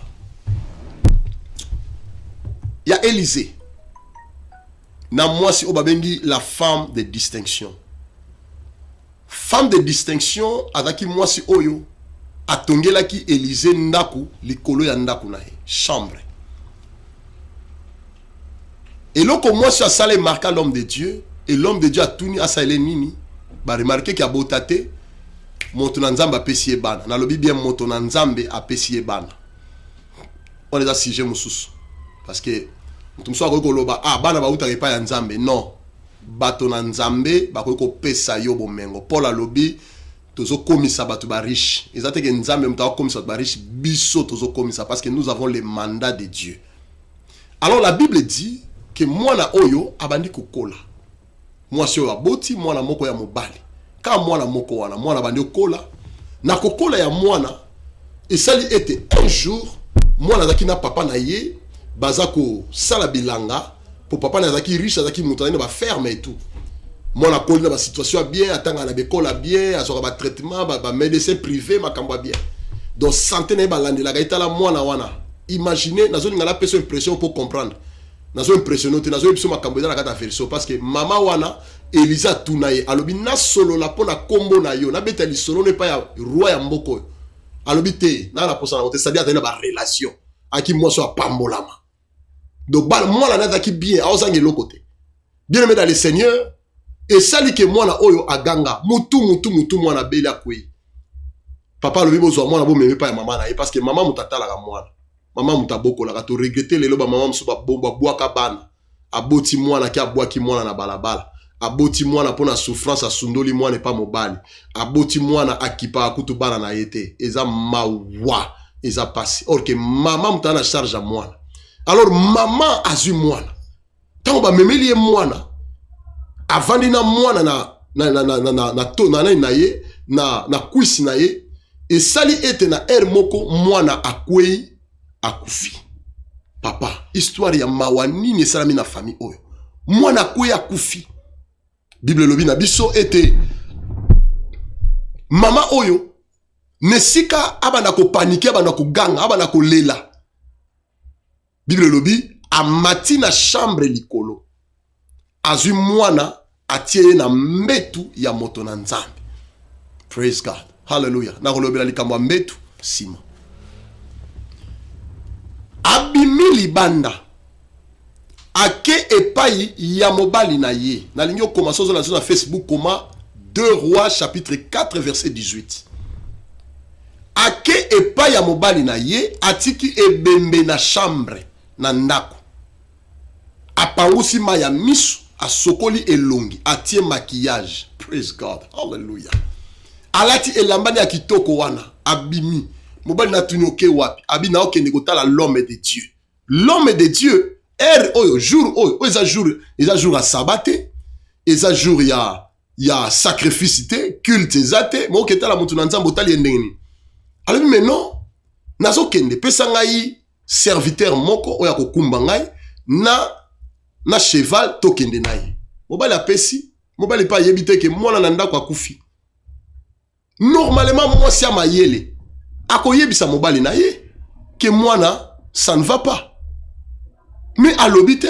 Élisée. Na moi si obabengi la femme de distinction. Femme de distinction azaki moi si oyo atongelaki Élisée ndaku likolo ya ndaku na ye chambre. Et loko moi si asale marqua l'homme de Dieu et l'homme de Dieu a tuni asale nini ba remarquer ki abotate moto na nzambe apesi bana na lobi bien moto na nzambe apesi bana. On les a sujet mususu parce que mutu muso akoko loba bana ba utaka pa ya nzambe non. Bato na nzambe bakoko pesa yo bomengo Paul alobi tozo komisa bato ba riche ezate ke nzambe mutaka komisa ba riche biso tozo komisa parce que nous avons le mandat de Dieu. Alors la Bible dit que mwana oyo abandi kokola mwasi oyo aboti mwana moko ya mobali ka mwana moko wana mwana bandi kokola na kokola ya mwana esali ete un jour mwana zaki na papa na ye bazako sala bilanga pour papa nazaki riche azaki mutane ba ferme et tout mwana koli na ba situation bien atanga na bekola bien azoka ba traitement ba médecin privé makambo bien donc santé na ba landela gaita la mwana wana imaginez nazoni ngala peso impression pour comprendre nazo impressionné te nazo biso makambo na kata version parce que mama wana Elisa tunaye alobi na solo la pona kombo na yo na betali solo ne pas ya roi ya mboko alobi te na la posa na te c'est-à-dire na ba relation aki moi so pambolama. Donc, moi, la nada qui bien, à ozange l'autre côté. Bien aimé dans le Seigneur, et ça li que moi, na oyo aganga, mutu, moi, na beli akwe. Papa, le bibo, moi, na bo, mais pas ya maman, parce que maman, mutata la moi. Maman, mutaboko, la to regretter les loba, maman, msuba, bomba, bois, kabana. Aboti, moi, na kia, bois, ki, moi, na balabala. Aboti, moi, na pona souffrance, a sundoli, moi, n'est pas mobile. Aboti, moi, na akipa, akutu, bana, na yete. Eza mawa, eza passé. Or que maman, mutana na charge à moi. Alors maman a eu mwana. Tant ba memeli mwana. Avant dina mwana na kuisi na ye et sali ete na moko mwana akwei akufi. Papa, histoire ya mawani ni salami na famille oyo. Mwana akwei akufi. Bible lobi na biso ete Mama oyo, nesika abana ko paniquer, abana ko ganga, abana ko lela. Bible lobi, amati na chambre likolo. Azu mwana atie na mbetu ya moto na nzambe. Praise God. Hallelujah. Na kolobela likambo mbetu sima. Abimi libanda. Ake epai ya mobali na ye. Na lingi okoma sozo na Facebook koma 2 Rois chapitre 4 verset 18. Ake epai ya mobali na ye atiki ebembe na chambre na ndako. Apangusi maya misu asokoli elongi atie maquillage. Praise God. Hallelujah. Alati elambani ya kitoko wana abimi. Mobali na tunyoke wapi. Abi na okende kotala l'homme de Dieu. L'homme de Dieu oyo jour oyo eza jour à sabate, eza jour ya sacrifice te, culte zate, mo ketala mutu na nzambo tali endengeni. Alors mais non, nazo kende pesa ngai serviteur moko oya kokumba ngai na cheval to kende naye. Mobali apesi, mobali pa yebite ke mwana na ndako akufi. Normalement mwasi ya mayele akoyebisa mobali na ye ke mwana ça ne va pas. Mais à l'obité,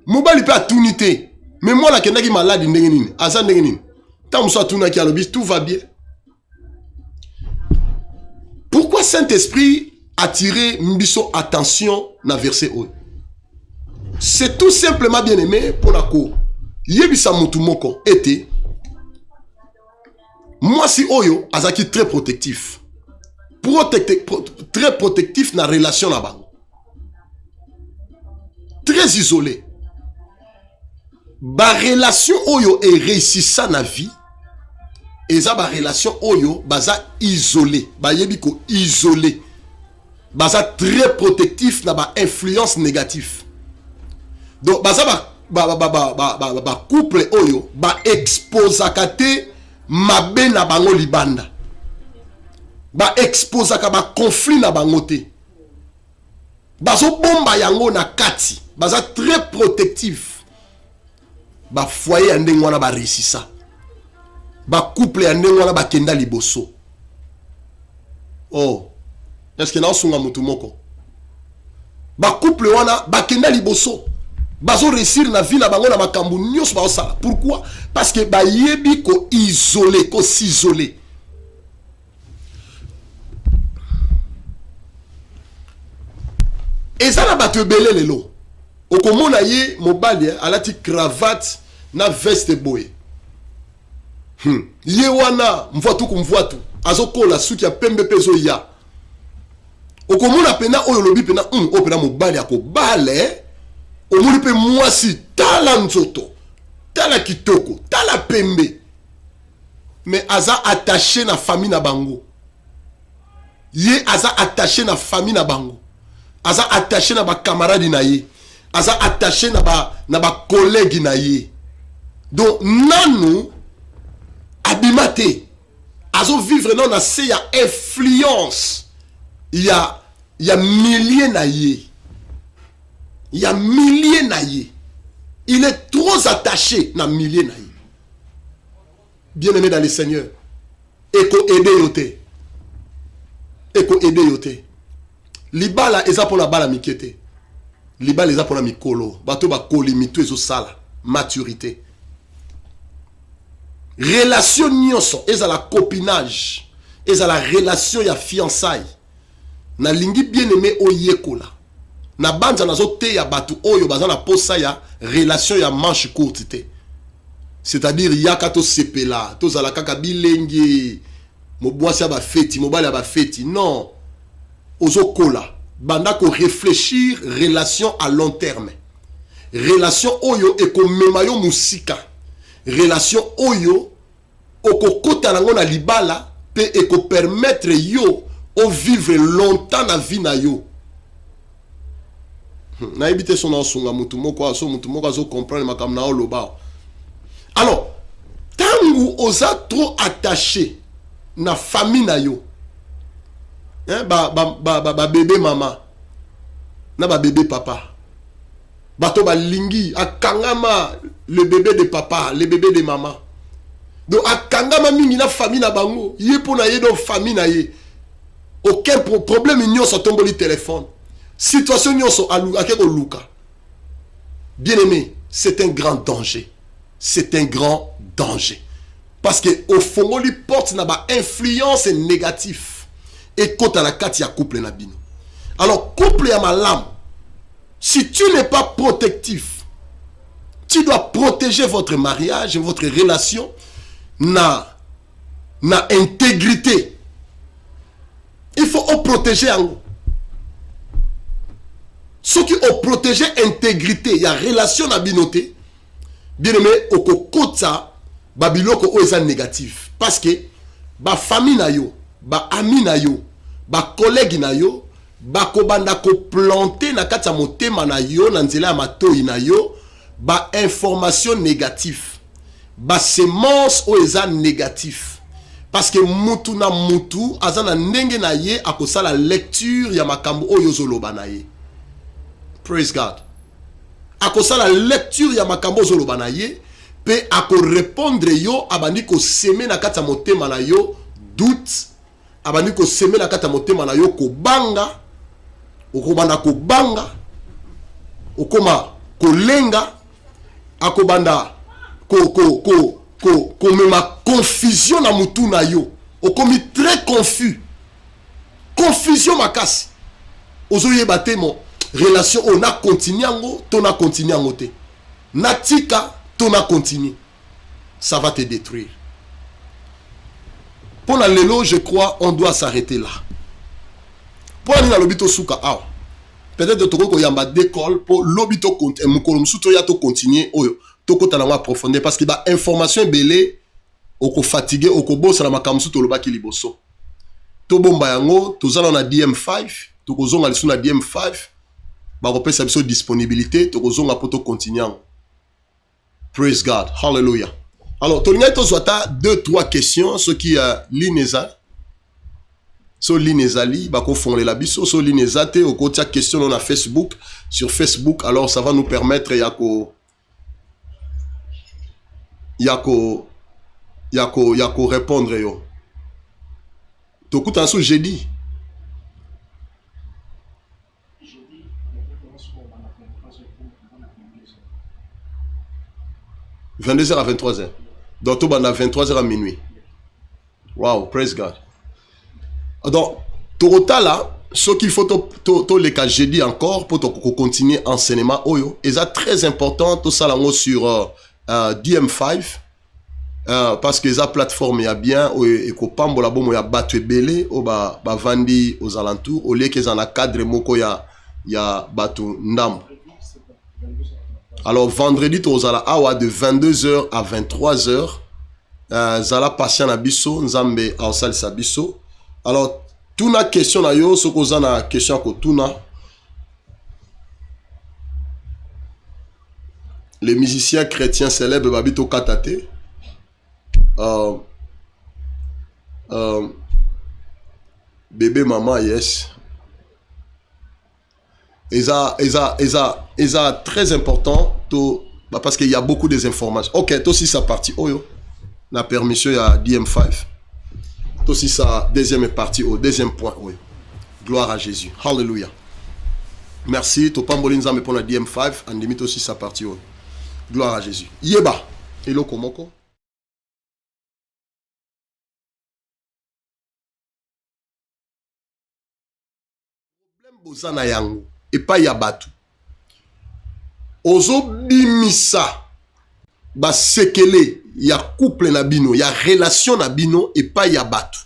mobali peut atunité. Mais moi la kenda ki malade ndenge nini, asa ndenge nini. Tant que soit tuna ki à l'obité, tout va bien. Pourquoi Saint-Esprit a tiré mbiso attention na verset haut? C'est tout simplement bien aimé pour la cour. Yebisa mutu moko était moi si oyo azaki très protectif. Très protectif na relation là-bas. Très isolé. Ba relation oyo est réussissa na vie. Et ça ba relation oyo baza isolé. Ba yebiko isolé. Baza très protectif na ba influence négative. Donc baza ba couple oyo ba exposakate mabe na bango libanda. Ba exposaka ba conflit na bango te. Bazo bomba yango na kati. Baza très protectif. Ba foyer ande ngwana ba réussissa. Ba couple ande ngwana ba kenda liboso. Oh. Est-ce que na osunga mutu moko? Ba couple wana ba kenda liboso. Bazo réussir na vie na bango na makambu nyos ba osala. Pourquoi? Parce que ba yebi ko isolé, ko s'isoler. Et ça na bato belé lelo. Okomona ye mobali alati cravate na veste boye. Ye wana mvoatu kumvoatu. Azokola suki ya pembe pezo ya. Okomona pena oyo lobi pena o pena mobali akobale. Omuli pe mwasi tala nzoto. Tala kitoko, tala pembe. Mais aza attaché na famille na bango. Ye aza attaché na famille na bango. Aza attaché na ba camarade na ye. Aza attaché na ba collègue na ye. Donc nanu abimate. Azo vivre non na se ya influence. Ya milliers na ye. Ya milliers na ye. Il est trop attaché na milliers na ye. Bien-aimé dans le Seigneur. Eko ede yote. Eko ede yote. Libala eza pour la bala mikete. Libala eza pour la mikolo. Bato ba koli mitu ezo sala. Maturité. Relation nyonso eza la copinage. Eza la relation ya fiançailles. Na lingi bien-aimé oyekola. Na banja nazo te ya batu oyo baza na posa ya relation ya manche courte te. C'est-à-dire yaka to sepela, to zala kaka bilenge, mobwasi ya ba feti, mobali ya ba feti. Non. Ozo kola. Banda ko réfléchir relation à long terme. Relation oyo eko memayo musika. Relation oyo oko kota nango na libala pe eko permettre yo o vivre longtemps na vie na yo. Na ebite son asunga mutu moko azo comprendre makam na oloba. Alors, tangu oza trop attaché na famille na yo. Hein, ba bébé maman. Na ba bébé papa. Bato ba lingi akangama le bébé de papa, le bébé de maman. donc akangama mingi na famille na bango ye pona ye donc famille na ye aucun problème nyonso tomboli téléphone situation nyonso akeko luka. Bien aimé, c'est un grand danger. C'est un grand danger. Parce que au fond, il porte une influence négative. Et quand à la carte, il y a couple na bino. Alors, couple à ma lame, si tu n'es pas protectif, tu dois protéger votre mariage, votre relation, na intégrité. Il faut protéger en haut. Ceux qui ont protégé l'intégrité, il y a relation à binoté, bien aimé, au kota, babiloko o eza négatif. Parce que, ba famille na yo, ba ami na yo, ba collègue na yo, ba kobanda ko planter na kati ya motema na yo, na nzela ya matoi na yo, ba information négatif. Ba semence o eza négatif. Parce que mutu na mutu, azana ndenge na ye, akosala lecture ya makambo o yozoloba na ye. Praise God. Akosa la lecture ya makambo zoloba na ye pe ako répondre yo abandi ko seme na kata motema na yo doute abandi ko seme na kata motema na yo ko banga okobanda ko banga okoma ko lenga akobanda ko mema confusion na mutu na yo okomi très confus confusion makasi ozoye batemo relation on a continué en ton a continué en côté natika ton a continué ça va te détruire pour la lelo je crois on doit s'arrêter là pour aller dans l'obito souka peut-être de toko yamba d'école pour l'obito continuer mukolo msuto ya to continuer oyo to kota na approfondir parce que ba information belé oko fatigué oko bossa na makamsu to lobaki liboso to bomba yango to zala na DM5 to kozonga lisu na DM5 ba repesa biso disponibilité to kozonga poto continuer. Praise God. Hallelujah. Alors tolinga to zwata 2-3 questions ceux qui l'ineza so l'inezali ba ko fondre la biso so l'inezate au côté question on a Facebook sur Facebook alors ça va nous permettre yako répondre yo. To kuta so jeudi 22h à 23h. Donc, tout à 23h à minuit. Wow, praise God. Donc, Torota là, ce qu'il faut les cas, j'ai dit encore, pour continuer enseignement, et c'est très important, tout ça là, sur DM5, parce que la plateforme est bien, et que Pambo là, bon, il y a battu belé, ou bah vandi aux alentours, au lieu qu'ils en a cadre, moko il y a battu ndam. Alors, vendredi, tu as de 22h à 23h. Zala patient na biso, nzambe aosali sa biso. Alors, tuna question na yo, ce qu'on a question ko tuna. Les musiciens chrétiens célèbres babito katate. Bébé maman yes. Et ça très important parce qu'il y a beaucoup des informations. Ok, toi aussi ça partie la permission il y a DM5. Toi aussi ça deuxième partie au deuxième point. Gloire à Jésus. Hallelujah. Merci. To pambolin za me pour la DM5 en limite aussi sa partie. Gloire à Jésus. Yeba. Hello komoko. Problème bozana yango. Et pas yabatu. Ozo bimisa ba sekele ya couple na bino, ya relation na bino et pas yabatu.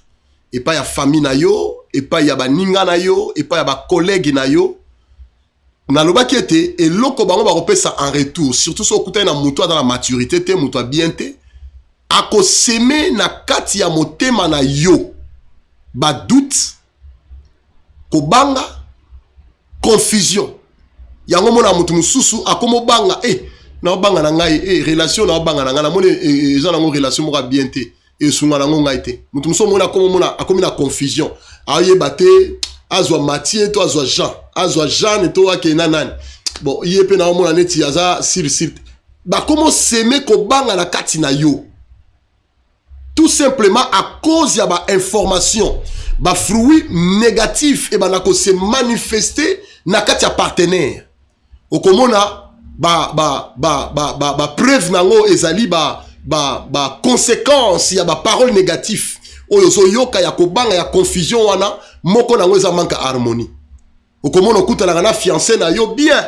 Et pas ya famille na yo, et pas ya ba ninga na yo, et pas ya ba collègue na yo. Na loba qui était et loko bango ba repesa en retour, surtout so kuta na muto dans la maturité te, muto bien te. Ako seme na kati ya motema na yo. Ba doute ko banga confusion. Yango mona mutu mususu akomo banga na banga na ngai relation na banga na ngana mone eza nango relation moka bien te sunga nango ngai te mutu muso mona akomi na confusion aye bate azwa Mathieu to azwa Jean to ake nanani bon yepe na mona neti aza sir ba komo seme ko banga na kati na yo tout simplement à cause ya ba information ba fruit négatif et ba nako se manifester na kati ya partenaire okomona ba preuve nango ezali ba conséquence ya ba parole négatif oyo so yoka ya kobanga ya confusion wana moko nango eza manque harmonie okomona okutana na fiancé na yo bien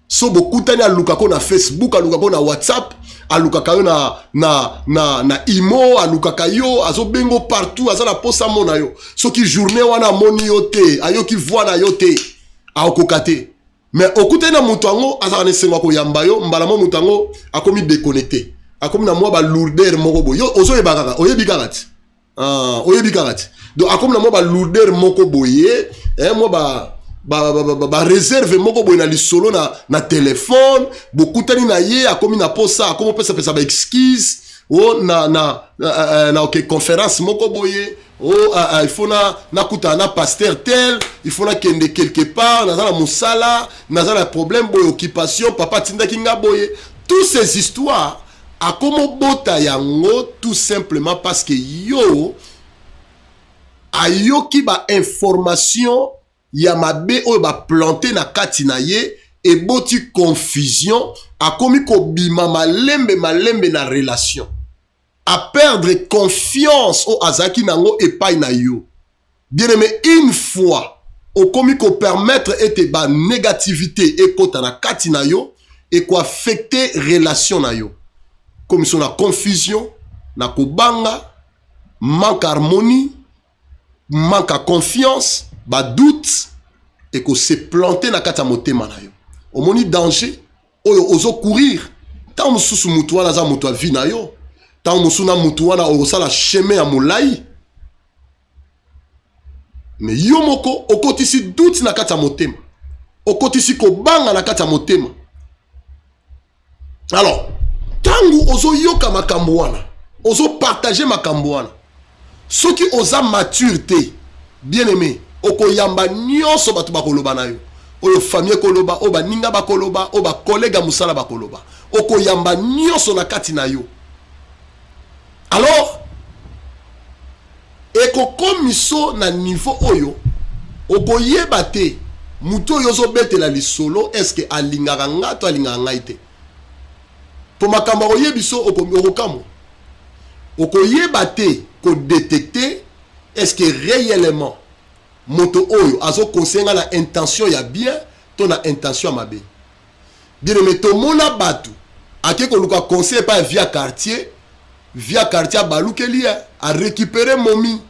so bokutani aluka ko na Facebook aluka ko na WhatsApp aluka ka yo na imo aluka ka yo azo bengo partout aza na posa mona yo soki journée wana moni yo te ayo ki voix na yo te aokokate mais okutani na mutu ango aza na sengo ko yamba yo mbala mo mutu ango akomi déconnecté akomi na mwa ba lourdeur moko bo yo ozo yebaka oyebi kakati oyebi kakati donc akomi na mwa ba lourdeur moko boye mwa ba réserve moko boye na lisolo na téléphone bokutani na ye akomi na posa akomi pesa ba excuse na ok conférence moko boye il faut na kuta na pasteur tel il faut na kende quelque part na musala na problème boye occupation papa tinda kinga boye toutes ces histoires akomo bota yango tout simplement parce que yo ayoki ba information ya mabe oyo ba planté na kati na ye et boti confusion akomi ko bima malembe na relation à perdre confiance au azaki nango epai na yo bien aimé une fois okomi ko permettre ete ba négativité ekota na kati na yo et ko affecter relation na yo comme son la confusion na kobanga manque harmonie manque à confiance ba doute et que se planter na kata motema na yo omoni danger oyo ozo courir tant mususu mutu wana za mutu vie na yo tant musu na mutu wana osala chemin ya molai mais yo moko okotisi doute na kata motema okotisi ko banga na kata motema alors tangu ozo yoka makambo wana ozo partager makambo wana soki oza maturité bien aimé okoyamba nyonso bato bakoloba na yo oyo famille koloba o baninga bakoloba o ba collègue musala bakoloba okoyamba nyonso na kati na yo alors ekokomiso na niveau oyo okoyeba te mutu oyo ozobetela lisolo eske alingaka nga to alingaka ngai te po makambo oyebiso okokamwa okoyeba te ko détecter est-ce que réellement moto oyo azo conseiller na intention ya bien to na intention ya mabe bien mais to mona batu ake ko luka conseil pas via quartier balukeli a récupérer momi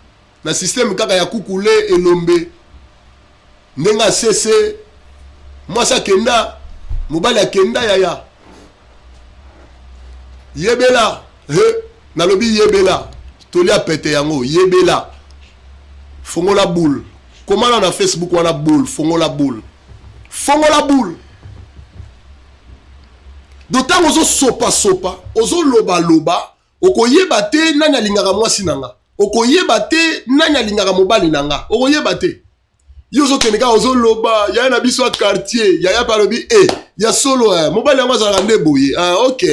na système kaka ya kukule elombe ndenga cesse moi ça kenda mobali akenda yaya yebela nalobi yebela tolia pete yango yebela fongola boule comment on a Facebook wana boule fongola boule d'autant ozo sopa ozo loba okoyeba te nani alingaka mwasi nanga okoyeba te nani alingaka mobali nanga okoyeba te yo zo keneka ozo loba ya na biso quartier ya palobi ya solo mobali yango azalaka nde boye ok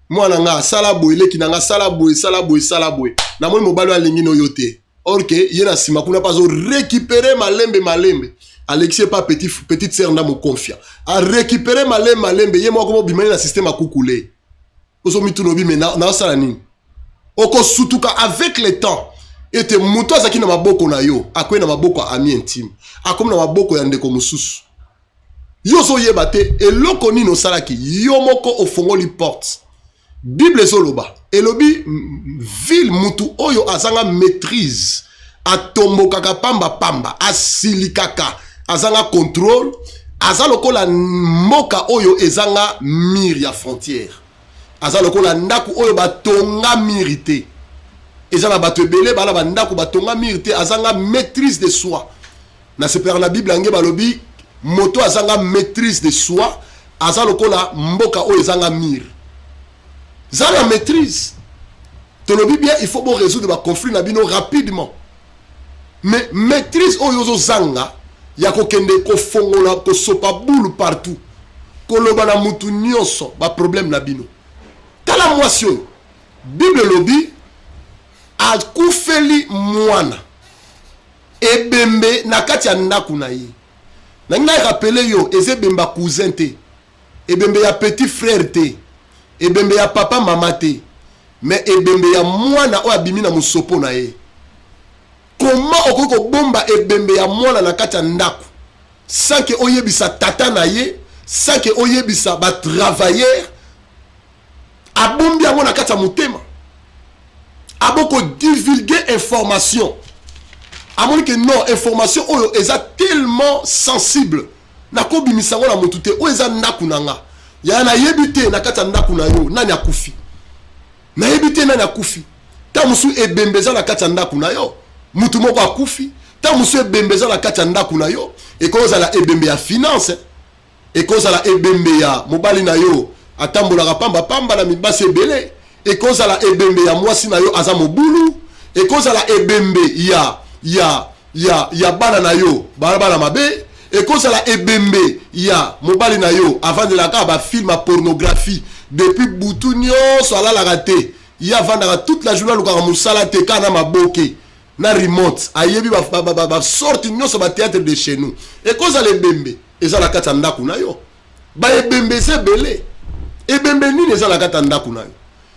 mwana nga sala boye leki nanga sala boye na moi mobali alingi no yote or que yena sima kuna pas récupérer malembe Alexis pas petite sœur na mo confia a récupérer malembe ye moko mo bimani na système a kukule ozo mitunobi mais na sala nini oko sutuka avec le temps ete muto azaki na maboko na yo akwe na maboko ami intime akomi na maboko ya ndeko mususu yo zo yeba te eloko nini osalaki yo moko ofongoli porte Bible zoloba elobi ville mutu oyo azanga maîtrise atombokaka pamba asilikaka azanga contrôle azalokola moka oyo ezanga mur ya frontière azalokola ndaku oyo batonga mirité ezana bato ebele bala bandaku batonga mirité azanga maîtrise de soi na sepera na Bible ange balobi moto azanga maîtrise de soi azalokola mboka oyo ezanga mur zala maîtrise tolobi bien il faut bon résoudre ba conflit na bino rapidement mais maîtrise oyo zanga ya kokende ko fongola ko sopa boule partout ko loba na mutu nyonso ba problème na bino tala mwasi oyo Bible lobi akufeli mwana ebembe na kati ya ndaku na ye. Na ngai rappeler yo ezebemba cousin te. Ebembe ya petit frère te. Ebembe ya papa mama te. Mais ebembe ya mwana o abimi na musopo na ye. Comment okoko bomba ebembe ya mwana na kati ya ndaku sans que oyebisa tata na ye, sans que oyebisa ba travailleur abombi yango na kati ya motema. Aboko divulguer information. Amoni que non, information oyo eza tellement sensible. Na ko bimisango na motute o eza ndaku nanga. Ya na yebite na kati ya ndaku na yo nani akufi. Na yebite nani akufi. Ta musu ebembeza na kati ya ndaku na yo. Mutu moko akufi. Ta musu ebembeza na kati ya ndaku na yo. E koza la ebembe ya finance. E koza la ebembe ya mobali na yo atambola pamba pamba na mibase ebele. E koza la ebembe ya mwasi na yo aza mobulu. E koza la ebembe ya bana na yo bana mabe. E koza la ebembe ya mobali na yo avandelaka ba film à pornographie depuis butu nyonso ala raté. Ya vandaka toute la journée luka musala te kana maboke na remote ayebi ba sorti nyonso ba théâtre de chez nous. E koza la ebembe eza la kata ndaku na yo. Ba ebembe se belé. Ebembe nini eza la kata ndaku na yo.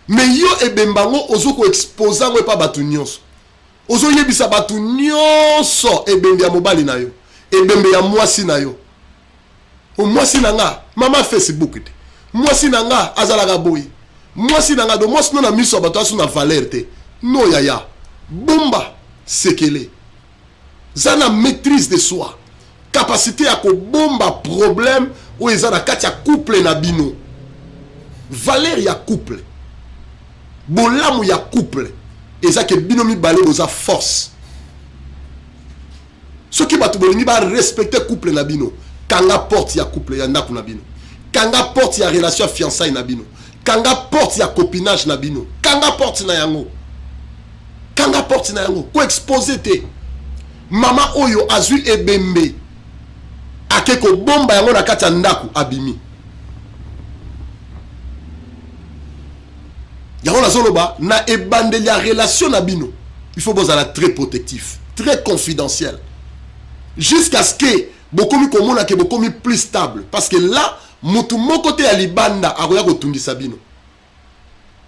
Mais yo ebembango ozoko exposango pa batu nyonso. Ozo yebisa batu nyonso ebembe ya mobali na yo. Ebembe ya mwasi na yo. O mwasi na nga mama Facebook te. Mwasi na nga azalaka boy. Mwasi na nga do mwasi no na miso bato asu na valeur te. No yaya. Bomba sekele. Zana maîtrise de soi. Capacité à ko bomba problème ou ezana kati ya couple na bino. Valeur ya couple. Bolamu ya couple. Eza ke bino mi balé boza force. Ce qui va te bolingi ba respecter couple na bino. Kanga porte ya couple ya ndaku na bino. Kanga porte ya relation fiançailles na bino. Kanga porte ya copinage na bino. Kanga porte na yango. Kanga porte na yango. Ko exposer te. Mama oyo azui ebembe. Akeko bomba yango na kati ya ndaku abimi. Yango na zoloba na ebandeli ya relation na bino. Il faut bozala très protectif, très confidentiel. Jusqu'à ce que bokomi komona ke bokomi plus stable parce que là mutu moko te ya libanda akoya kotungisa bino.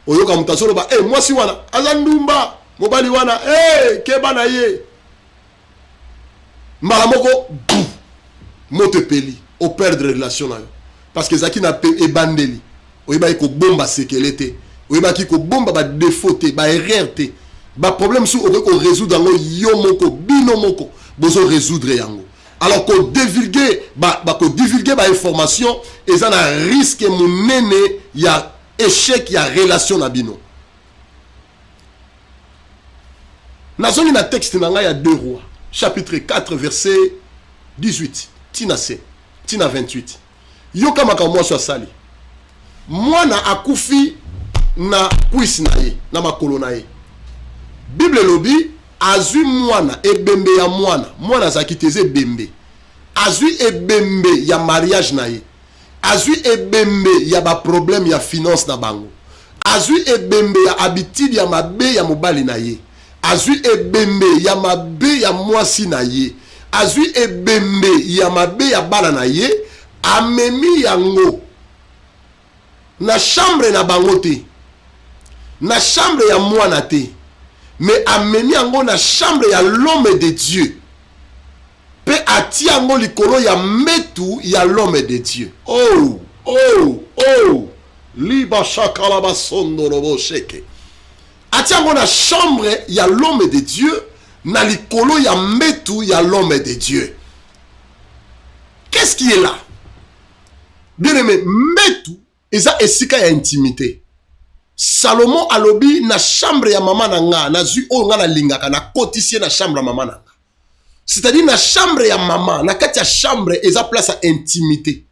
Oyoka mutu azoloba mwasi wana azandumba mobali wana keba na ye. Mbala moko moto peli au perdre relation na yo parce que zaki na ebandeli oyeba ko bomba sécurité. Oyeba ki ko bomba ba défaut te ba erreur te ba problème sou ko résoudre yango yo moko bino moko bozo résoudre yango. Alors ko divulguer ba information et ça na risque monene ya échec ya relation na bino. Nazoni na texte na nga ya 2 rois chapitre 4 verset 18 tina 28. Yoka makamwa so sali. Mwana akufi na kuisi na ye na makolo na ye. Bible lobi azui mwana ebembe ya mwana zakiteze ebembe. Azui ebembe ya mariage na ye. Azui ebembe ya ba problème ya finance na bango. Azui ebembe ya habitude ya mabe ya mobali na ye. Azui ebembe ya mabe ya mwasi na ye. Azui ebembe ya mabe ya bala na ye. Amemi yango na chambre na bango te. Na chambre ya mwana te. Mais amemi yango na chambre ya l'homme de Dieu. Pe ati yango likolo ya metu ya l'homme de Dieu. Liba shakala basondo robo sheke. Ati yango na chambre ya l'homme de Dieu. Na likolo ya metu ya l'homme de Dieu. Qu'est-ce qui est là? Bien aimé, metu eza esika ya intimité. Salomon alobi na chambre ya mama na nga na zui o nga na lingaka na kotisie na chambre ya mama na nga. C'est-à-dire na chambre ya mama na kati ya chambre eza place à intimité.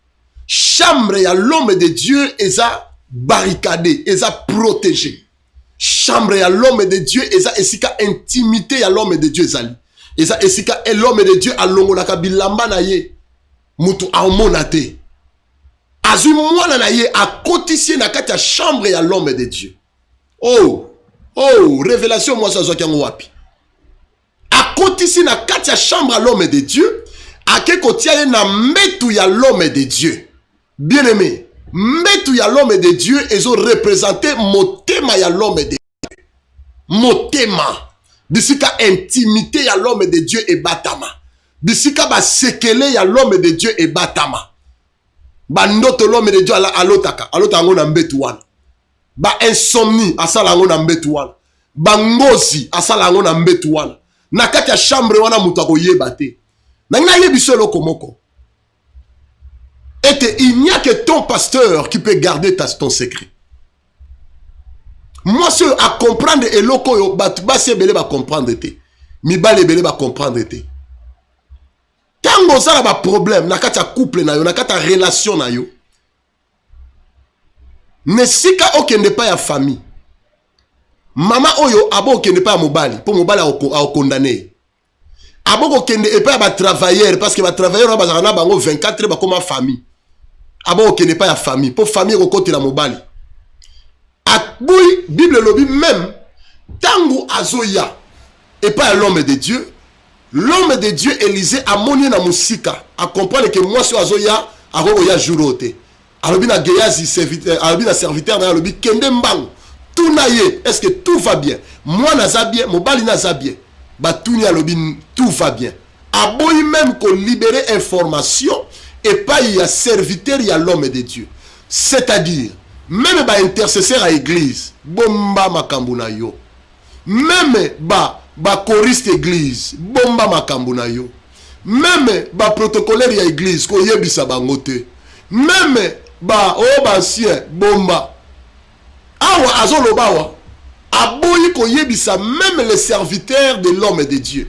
Chambre ya l'homme de Dieu eza barricadé, eza protégé. Chambre ya l'homme de Dieu eza esika intimité ya l'homme de Dieu ezali. Eza esika l'homme de Dieu alongolaka bilamba na ye. Mutu aomona te. Azui mwana na ye a cotifié na kati ya chambre ya l'homme de Dieu. Oh, révélation moi ça zoki yango wapi. Akotisi na kati ya chambre à l'homme de Dieu, ake kotia ye na mbetu ya l'homme de Dieu. Bien aimé, mbetu ya l'homme de Dieu ezo représenter motema ya l'homme de Dieu. Motema. Bisika intimité ya l'homme de Dieu et batama. Bisika ba sekele ya l'homme de Dieu et batama. Ba ndoto l'homme de Dieu alotaka ngo na mbetu wana. Ba insomnie asala ngo na mbetu wana. Ba ngozi asala ngo na mbetu wana. Na kati ya chambre wana mutu akoyeba te. Na ngina yebiso eloko moko. Et il n'y a que ton pasteur qui peut garder ton secret. Moi, ce à comprendre eloko yo batubasi ebele ba comprendre te. Mibale ebele ba comprendre te. Tango ça ba problème na kati ya couple na yo, na kati ya relation na yo. Nesika okende pa ya famille. Mama oyo abo okende pa ya mobali, po mobali a condamné. Abo okende e pa ya ba travailleur parce que ba travailleur ba zana bango 24 ba comme famille. Abo okende pa ya famille, po famille ko côté la mobali. Aboui Bible lobi même tango azoya et pas l'homme de Dieu. L'homme de Dieu Élisée a moni na musika a comprendre que moi sur azoya a roya jurote. Alobi na Gehazi serviteur, alobi na serviteur na alobi kende mbang. Tout naye, est-ce que tout va bien? Moi naza bien, mobali naza bien. Ba tout ni alobi tout va bien. Aboui même qu'on libérer information et pas il y a serviteur, il y a l'homme de Dieu. C'est-à-dire même ba intercesseur à église, bomba makambu na yo. Même ba choriste église, bomba makambu na yo. Même ba protocolaire ya église ko yebisa bango te. Même ba ancien bomba. Awa azoloba wa. Aboyi ko yebisa même les serviteurs de l'homme de Dieu.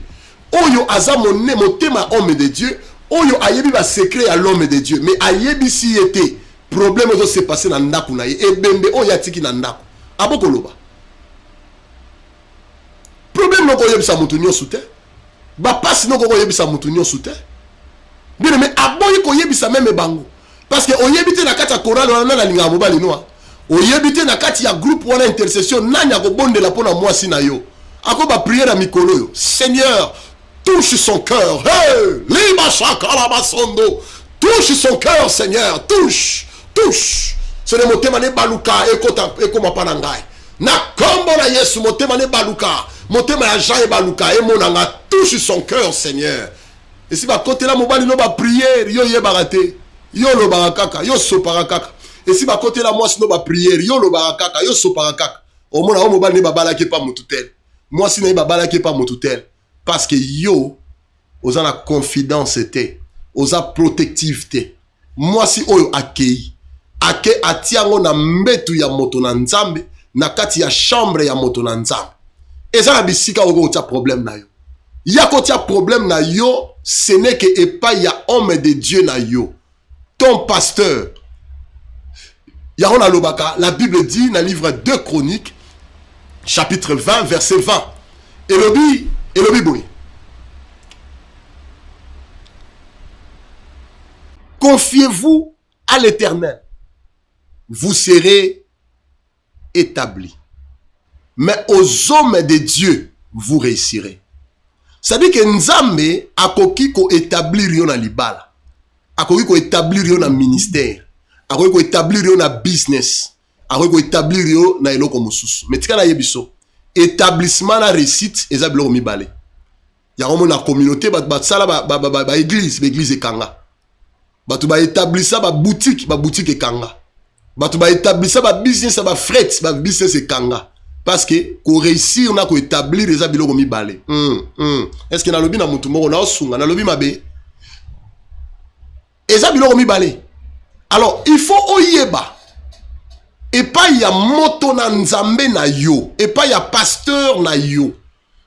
Oyo aza motema homme de Dieu, oyo ayebi ba secret à l'homme de Dieu, mais ayebi si était problème ozo se passer na ndaku na ye ebembe oyo atiki na ndaku abokoloba problème noko yebisa mutu nyonso te ba passe noko yebisa mutu nyonso te bien mais aboyi ko yebisa même bango parce que oyebite na kati ya chorale wana na linga mobali noa oyebite na kati ya groupe wana intercession nanya ko bondela pona mwasi na yo ako ba prière à mikolo yo Seigneur touche son cœur hey liba shaka la basondo touche son cœur Seigneur touche c'est le motema ne baluka eko mapana ngai na kombo na Yesu motema ne baluka motema ya Jean e baluka e monanga touche son cœur Seigneur et si ba côté la mobali no ba prière yo ye barate yo lo barakaka yo sopara kaka et si ba côté la moi no ba prière yo lo barakaka yo sopara kaka o mona o mobali ne babala ke pa mututel moi si ne babala ke pa mututel parce que yo oza na confidence te oza protectivité moi si oyo akei ake atiango na mbetu ya moto na nzambe na kati ya chambre ya moto na nzambe eza na bisika oko tia problème na yo ya ko tia problème na yo ce n'est que epa ya homme de Dieu na yo ton pasteur ya on a lobaka la Bible dit dans le livre 2 Chroniques chapitre 20 verset 20 elobi boy confiez-vous à l'Éternel, vous serez établis. Mais aux hommes de Dieu, vous réussirez. C'est-à-dire que Nzambe akoki ko établir yo na libala. Akoki ko établir yo na ministère. Akoki ko établir yo na business. Akoki ko établir yo na eloko mosusu. Mais tika na yebiso, établissement na réussite eza biloko mibale. Ya komo na communauté ba sala ba église ekanga. Batu ba établissa ba boutique ekanga. Batu ba établissa ba business ba fret ba business ekanga. Parce que ko réussir na ko établir les biloko mibale. Est-ce que na lobi na mutu moko na osunga na lobi mabe? Eza biloko mibale. Alors, il faut oyeba. Et pas y a moto na nzambe na yo, et pas y a pasteur na yo.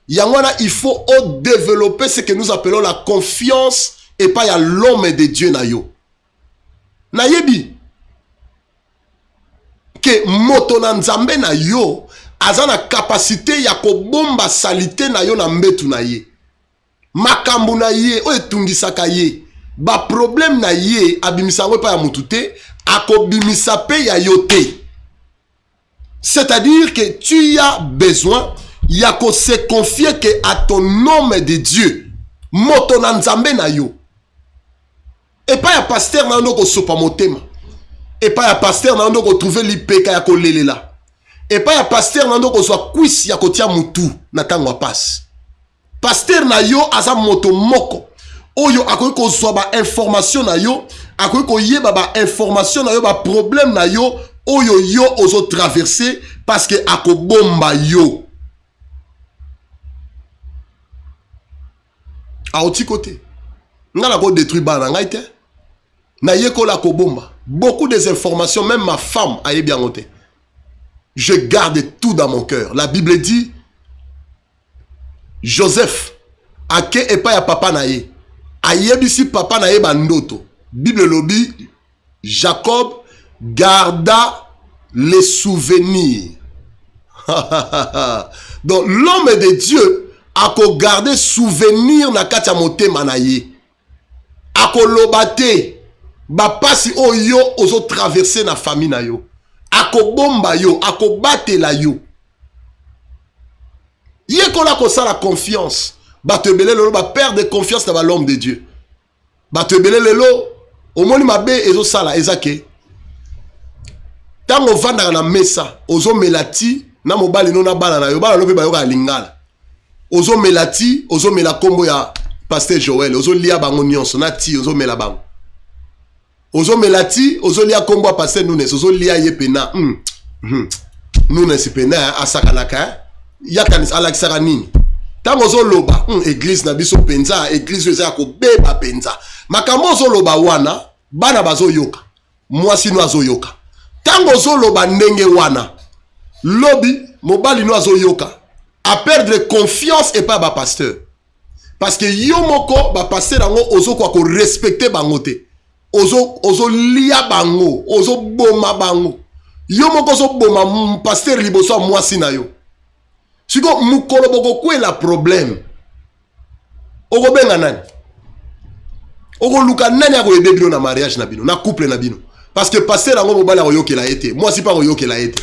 Yangwana, il faut développer ce que nous appelons la confiance et pas y a l'homme de Dieu na yo. Na yebi que moto na nzambe na yo azana capacité ya kobomba salité na yo na mbetu na ye. Makambu na ye o etungisaka ye. Ba problème na ye abimisa ngo pa ya mutute akobimisa pe ya yo te. C'est-à-dire que tu as besoin, il y a qu'on se confier que à ton homme de Dieu. Moto na nzambe na yo. Et pas ya pasteur na ndo ko sopa motema. Et pas ya pasteur na ndo ko trouver l'ipeka ya ko lelela. Et pas ya pasteur na ndo ko soit kwisi ya ko tia mutu na tango passe. Pasteur na yo aza moto moko. Oyo akoki ko zwa ba information na yo, akoki ko yeba ba information na yo, ba problème na yo, oyo yo ozo traverser parce que akobomba yo. A oti côté. Ngala ko détruire bana ngai te. Na yeko la kobomba. Beaucoup des informations, même ma femme a bien noté. Je garde tout dans mon cœur. La Bible dit Joseph ake et pas ya papa na ye. Ayebisi papa na ye bandoto. Bible lobi Jacob garda les souvenirs. Donc l'homme de Dieu a ko garder souvenir na kati ya motema na ye. A ko lobate ba pasi oyo ozo traverser na famille na yo. A ko bomba yo, a ko bate la yo. Ye ko la ko sa la confiance. Ba te belé lelo ba perdre confiance dans l'homme de Dieu. Ba te belé lelo au moni mabe ezo sala ezake. Tango vanda na mesa ozo melati na mobali no na bana na yo bana lobe ba yo ka lingala. Ozo melati ozo mela kombo ya pasteur Joël ozo lia bango nyonso na ti ozo mela bango. Ozo melati ozo lia kombo ya pasteur Nunes ozo lia ye pena. Nunes pena asakanaka yakanis alakisaka nini. Tango zo loba église na biso penza église yo za ko beba penza. Makambo zo loba wana bana bazo yoka. Mwasi no azo yoka. Tango zo loba ndenge wana lobi mobali no azo yoka. A perdre confiance et pas ba pasteur. Parce que yo moko ba pasteur ngo ozo kwa ko respecter bango te. Ozo lia bango, ozo boma bango. Yo moko zo boma pasteur liboso mwasi na yo. Siko mukolo boko kwe la problème. Oko benga nani? Oko luka nani ako ede bino na mariage na bino, na couple na bino. Parce que pasteur ango mobali ako yoke la ete. Moi si pas ko yoke la ete.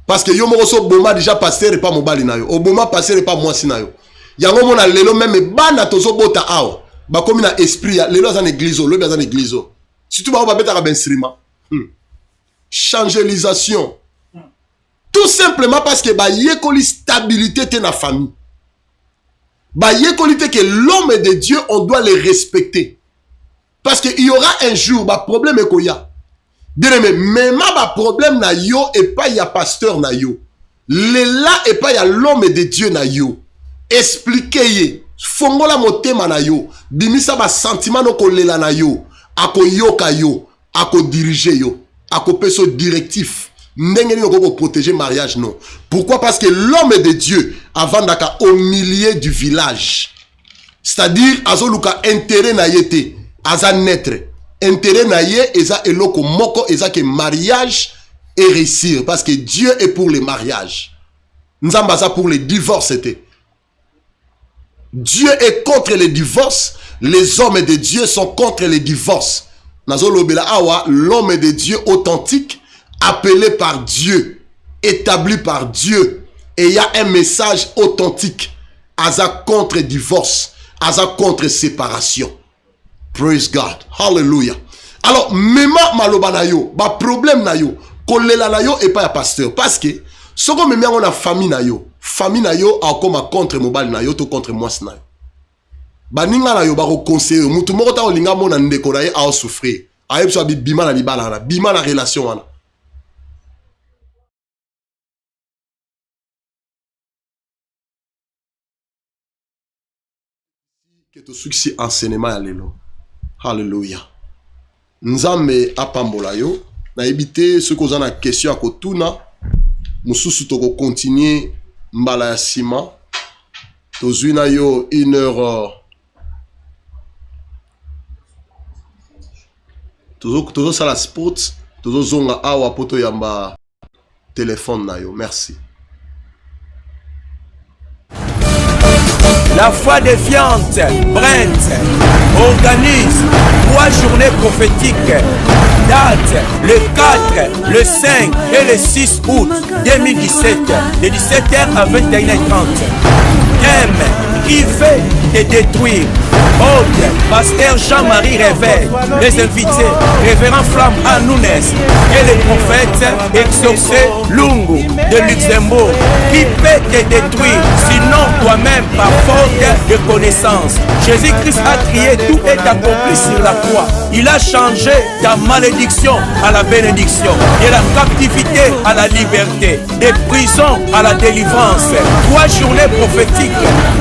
Parce que yo moko so boma déjà pasteur et pas mobali na yo. Oboma pasteur et pas moi si na yo. Yango mona lelo même bana tozo bota awa. Ba komi na esprit ya lelo azan église, le bazan église. Surtout ba beta ka ben instrument. Changelisation. Tout simplement parce que ba yekoli stabilité te na famille. Ba yekoli te que l'homme de Dieu on doit les respecter. Parce que il y aura un jour ba problème ekoya. Bien même ba problème na yo et pas ya pasteur na yo. Le là et pas ya l'homme de Dieu na yo. Expliquez fongola motema na yo. Bimisa ba sentiment no ko lela na yo. Ako yoka yo, ako diriger yo, ako peso directif. Ndenge ni ko protéger mariage non. Pourquoi? Parce que l'homme de Dieu avant d'aka au milieu du village. C'est-à-dire azoluka intérêt na yete, aza naître. Intérêt na ye eza eloko moko eza que mariage et réussir parce que Dieu est pour les mariages. Nzamba za pour les divorces était. Dieu est contre les divorces, les hommes de Dieu sont contre les divorces. Nazolobela awa, l'homme de Dieu authentique, appelé par Dieu, établi par Dieu, et il y a un message authentique. Aza contre divorce, aza contre séparation. Praise God. Hallelujah. Alors, même maloba na yo, ba problème na yo, kolela na yo et pas ya pasteur. Parce que, ce qu'on me met en famille na yo a comme contre mobile na yo to contre moi na yo. Baninga na yo ba ko conseiller mutu moko ta olinga mona ndeko na ye a souffrir. Ayeb so bima na libala na bima na relation wana. Que to succès enseignement ya lelo. Hallelujah. Nzambe apambola yo na ebité ce qu'on a question à kotuna mususu to ko continuer mbala ya sima tozwi na yo 1h tozo sala sport tozo zonga awa poto yamba téléphone na yo. Merci. La foi défiante, Brent, organise 3 journées prophétiques Date le 4, le 5 et le 6 août 2017 de 17h à 21h30. Thème qui fait te détruire. Hôte, pasteur Jean-Marie Réveil. Les invités, révérend Flamme Anounes et le prophète exaucé Lungu de Luxembourg. Qui peut te détruire, sinon toi-même par faute de connaissance. Jésus-Christ a crié, tout est accompli sur la croix. Il a changé ta malédiction à la bénédiction, de la captivité à la liberté, des prisons à la délivrance. 3 journées prophétiques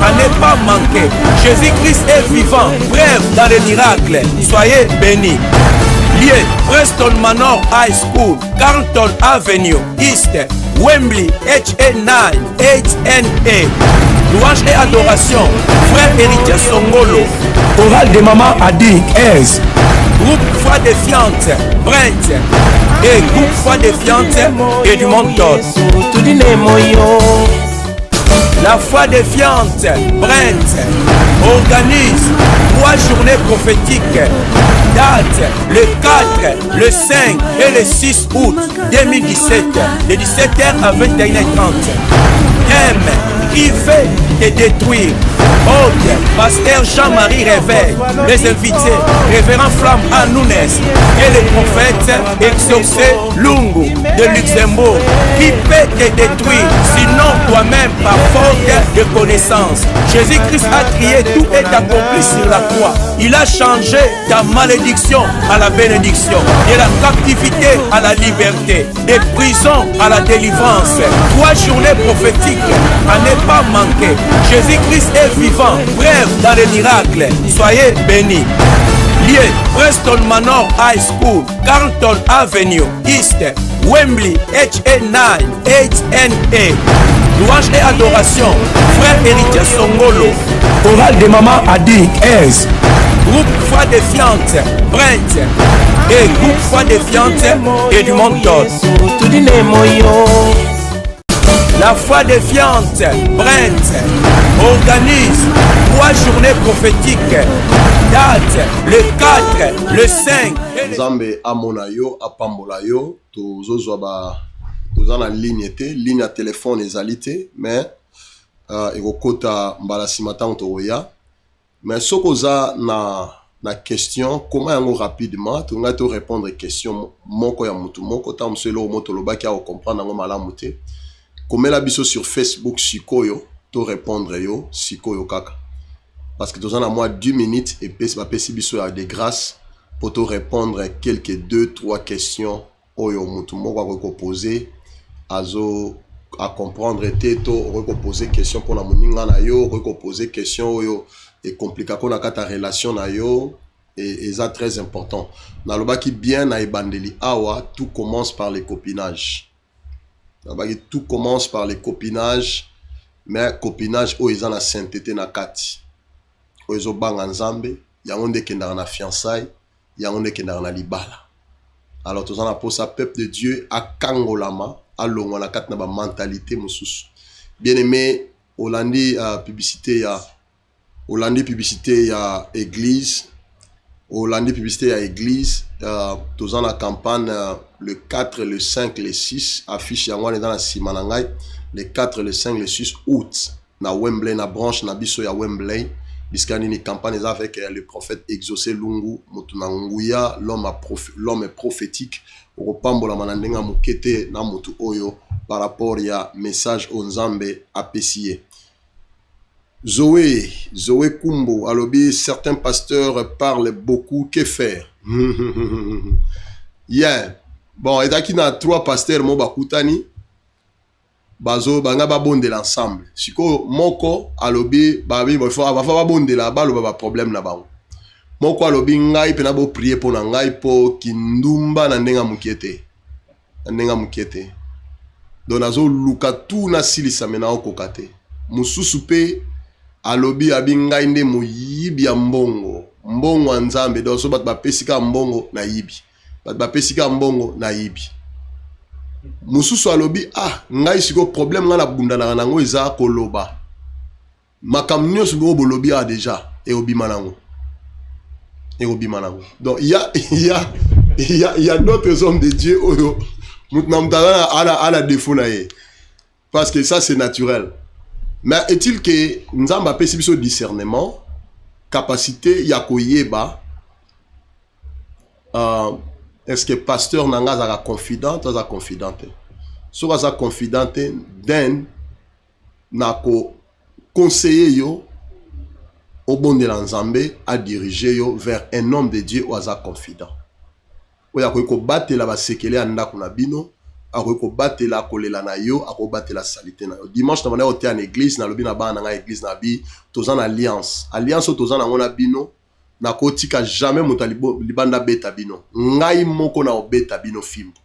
à ne pas manquer. Jésus-Christ est vivant, bref dans les miracles. Soyez bénis. Lieu Preston Manor High School, Carlton Avenue, East, Wembley, HA9, 8NA. Louange et adoration, frère Éric Songolo. Oral de maman Adi 15. Groupe Foi Défiante, Brent. Et groupe Foi Défiante et du Monton. La Foi Défiante, Brent, organise 3 journées prophétiques. Date le 4, le 5 et le 6 août 2017 de 17h à 21h30. Thème qui fait te détruire. Hôte, pasteur Jean-Marie Réveil. Les invités, révérend Flamme Anounes et le prophète exaucé Lungu de Luxembourg. Qui peut te détruire, sinon toi-même par faute de connaissance. Jésus-Christ a crié, tout est accompli sur la croix. Il a changé ta malédiction à la bénédiction, de la captivité à la liberté, des prisons à la délivrance. 3 journées prophétiques à ne pas manquer. Jésus-Christ est vivant, bref dans les miracles. Soyez bénis. Lieu Preston Manor High School, Carlton Avenue, East, Wembley, HA9, 8NA. Louange et adoration, frère Éric Songolo. Oral de maman Adi 15. Groupe Foi Défiante, Brent. Et groupe Foi Défiante et du Monton. La Foi Défiante, Brent, organise 3 journées prophétiques. Date le 4, le 5. Nzambe amona yo, apambola yo, tozozwa ba toza na ligne te, ligne ya téléphone ezali te, mais ekokota mbala nsima ntango tokoya. Mais soki oza na question, comment yango rapidement, tonga to répondre question moko ya mutu moko, ta mselo o moto lobaki a comprendre yango malamu te. Komela biso sur Facebook sikoyo, to répondre yo sikoyo kaka. Parce que toza na moi 10 minutes et pesi biso ya de grâce pour te répondre quelques 2-3 questions oyo mutu moko a poser azo à comprendre te to poser question pour la moninga na yo, poser question oyo et compliqué qu'on a kata relation na yo et ça très important. Na loba ki bien na ebandeli awa, tout commence par le copinage. Tout commence par le copinage, mais copinage o eza na sainteté na kati. O ezo banga nzambe, yango nde kendaka na fiançailles, yango nde kendaka na libala. Alors toza na posa peuple de Dieu akangolama, alongwa na kati na ba mentalité mosusu. Bien aimé, Olandi publicité ya église. Olandi publicité ya église. Toza na campagne le 4, le 5, le 6. Affiche yango dans la Simanangai. Le 4, le 5, le 6 août. Na Wembley, na branche na biso ya Wembley. Biskani ni campagne avec le prophète exaucé Lungu. Motuna Nguya, l'homme est prophétique. Opambola manandenga mukete na mutu oyo. Par rapport ya message onzambe apesiye. Zoé Kumbo, alobi, certains pasteurs parlent beaucoup, que faire? Yeah. Bon, et qui na 3 pasteurs mo bakutani, bazo banga ba bonde l'ensemble. Siko moko alobi, babi il faut ba bonde la ba lo ba problème na bango. Moko alobi ngai pena bo prier pour ngai po kindumba na ndenga mukete. Na ndenga mukete. Donc nazo luka tout na silisa mena okokate. Mususu pe alobi abingai nde moyibi ya mbongo nzambe donc so bat bapesika mbongo na yibi bat bapesika mbongo na yibi mususu alobi ngai siko problème nga na bundana nango eza koloba makambo nyonso bo bolobi déjà et obima nango donc il y a il y a d'autres hommes de Dieu à la défaut. Parce que ça, c'est naturel. Mais est-il que nous avons appelé ce discernement, capacité, yakoyeba, est-ce que pasteur Nanga a confidente ou a confidente? Si vous êtes confidente, then, nako conseiller yo au bon de l'ensemble à diriger yo vers un homme de Dieu ou à confident. Ou ya ko battre la basekele anda kuna bino, a ko battre la kolela na yo, a ko battre la salité na yo. Dimanche na bana ote en église na lobi na ba na église na bi, tozan alliance. Alliance tozan na ngona bino, na ko tika jamais mutalibo libanda beta bino. Ngai moko na obeta bino fimbo.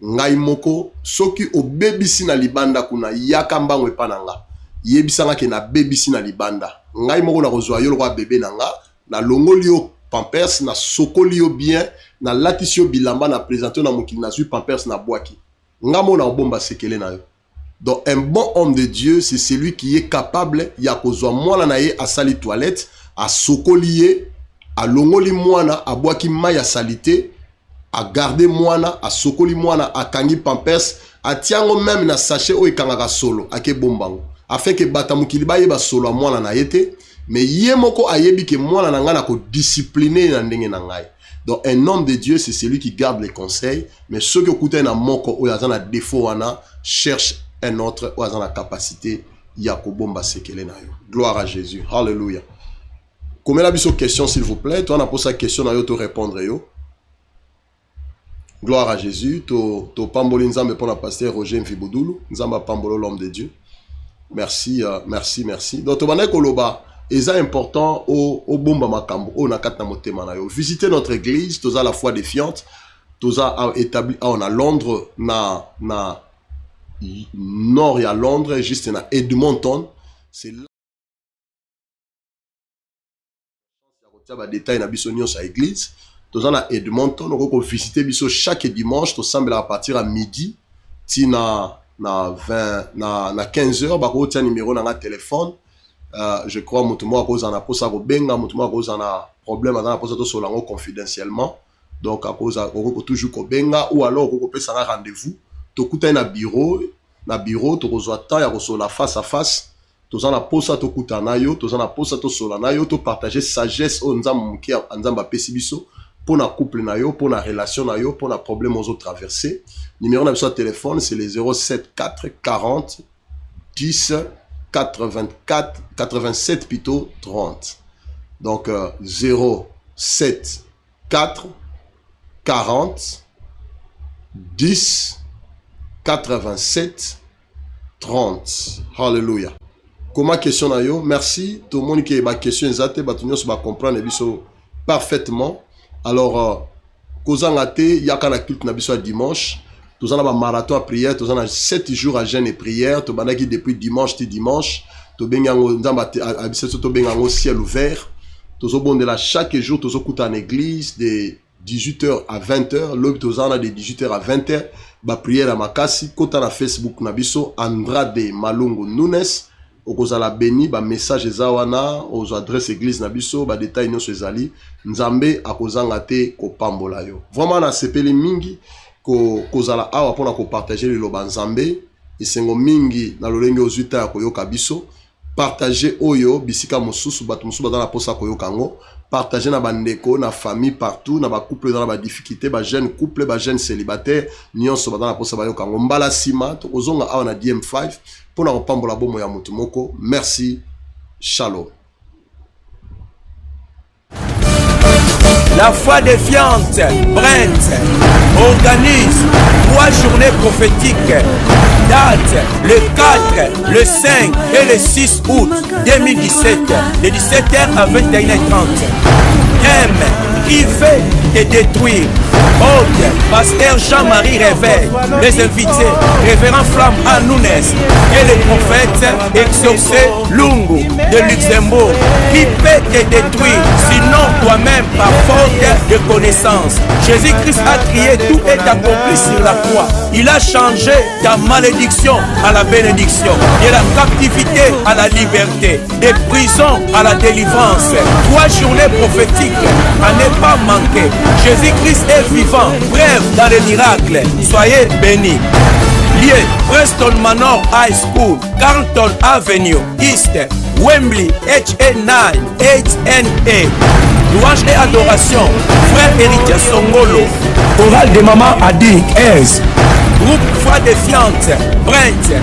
Ngai moko soki obebisi na libanda kuna yaka mbango epananga. Yebisanga ke na bebisi na libanda. Ngai moko na kozwa yo roi bébé nanga, na longoli yo pampers, na sokoli yo bien, na latisi yo bilamba na présenter na mokili na zui pampers na boaki. Nga mo na obomba sekele na yo. Donc un bon homme de Dieu, c'est celui qui est capable ya kozwa mwana na ye a sali toilette, a sokoli ye, a longoli mwana, a boaki mai ya salite, a garder mwana, a sokoli mwana, a kangi pampers, a tiango même na sachet o ikangaka solo, ake bombango. Afin que bata mukili ba yeba solo a mwana na yete, mais yé moko ayebi ke mwana na nga na ko discipliner na ndenge na ngai. Donc un homme de Dieu, c'est celui qui garde les conseils, mais ceux qui écoutent na moko ou yazana défaut wana cherche un autre ou yazana capacité yakobomba sekele na yo. Gloire à Jésus. Alléluia. Comme la biso question s'il vous plaît, toi on a posé la question na yo to répondre yo. Gloire à Jésus. To pamboli nzambe pour la pasteur Roger Mfiboudulu, nzamba pambolo l'homme de Dieu. Merci, merci. Donc, koloba, c'est important au bomba makambo, au nakata motema na yo. Visitez notre église, tous à la foi défiante, tous à établi, on a Londres, na nord à Londres, juste na Edmonton. C'est là. Il y a des détails na biso nyonso à église. Tous à Edmonton, on peut visiter biso chaque dimanche, tout semble à partir à midi, tina na 15 heures, bako tia numéro na téléphone. Je crois mutumo a cause en a posa ko benga, mutumo a cause en a problème dans la posa to solango confidentiellement. Donc à cause ko toujours ko benga ou alors ko pesa un rendez-vous. To kuta na bureau to ko temps ya ko sola face à face. To za na posa to kuta na yo, to za na posa to sola na yo, to partager sagesse o nzamba muki nzamba pesi biso. Pour la couple na yo, pour la relation na yo, pour la problème aux autres traversés. Numéro de téléphone, c'est les 07 4 40 10 84 87 plutôt 30. Donc 07 4 40 10 87 30. Hallelujah. Comment question na yo? Merci. Tout le monde qui a question exacte, va comprendre parfaitement. Alors, Kozangate, Yakana culte na biso dimanche. Tous en a marathon à prière, tous en a 7 jours à jeûne et prière. Tous banaki depuis dimanche ti dimanche. Tous bengango nzamba abiseto to bengango ciel ouvert. Tous au bon de la chaque jour, tous au en église de 18h à 20h. L'autre tous en a de 18h à 20h. Ba prière à makasi. Kota na Facebook na biso Andrade Malungu Nunes. Okozala béni ba message ezawana aux adresses église na biso ba détail nyonso ezali nzambe akozanga te ko pambola yo vraiment na sepeli mingi ko kozala awa pona ko partager le loba nzambe esengo mingi na lolenge ozuita ya koyoka biso partager oyo bisika mosusu bato mosusu bazana posa koyoka ngo partager na bandeko na famille partout na ba couple dans la difficulté ba jeune couple ba jeune célibataire nyonso bazana posa bayoka ngo mbala sima to kozonga awa na DM5 pour na kopambola bomo ya mutu moko. Merci. Shalom. La foi défiante, Brent, organise 3 journées prophétiques. Date le 4, le 5 et le 6 août 2017, de 17h à 21h30. Thème, qui fait te détruire. Hôte, pasteur Jean-Marie Réveil, les invités, révérend Flamme Anounes et le prophète Exaucé Lungu de Luxembourg, qui peut te détruire, sinon toi-même par faute de connaissance. Jésus-Christ a crié, tout est accompli sur la croix. Il a changé ta malédiction à la bénédiction, de la captivité à la liberté, des prisons à la délivrance. 3 journées prophétiques, année ne pas manquer. Jésus-Christ est vivant, bref dans les miracles. Soyez bénis. Lié, Preston Manor High School, Carlton Avenue, East, Wembley, HA9, HNA. Louange et adoration, frère Éric Songolo. Oral de maman Adik, 15. Groupe Foi Défiante, Brent.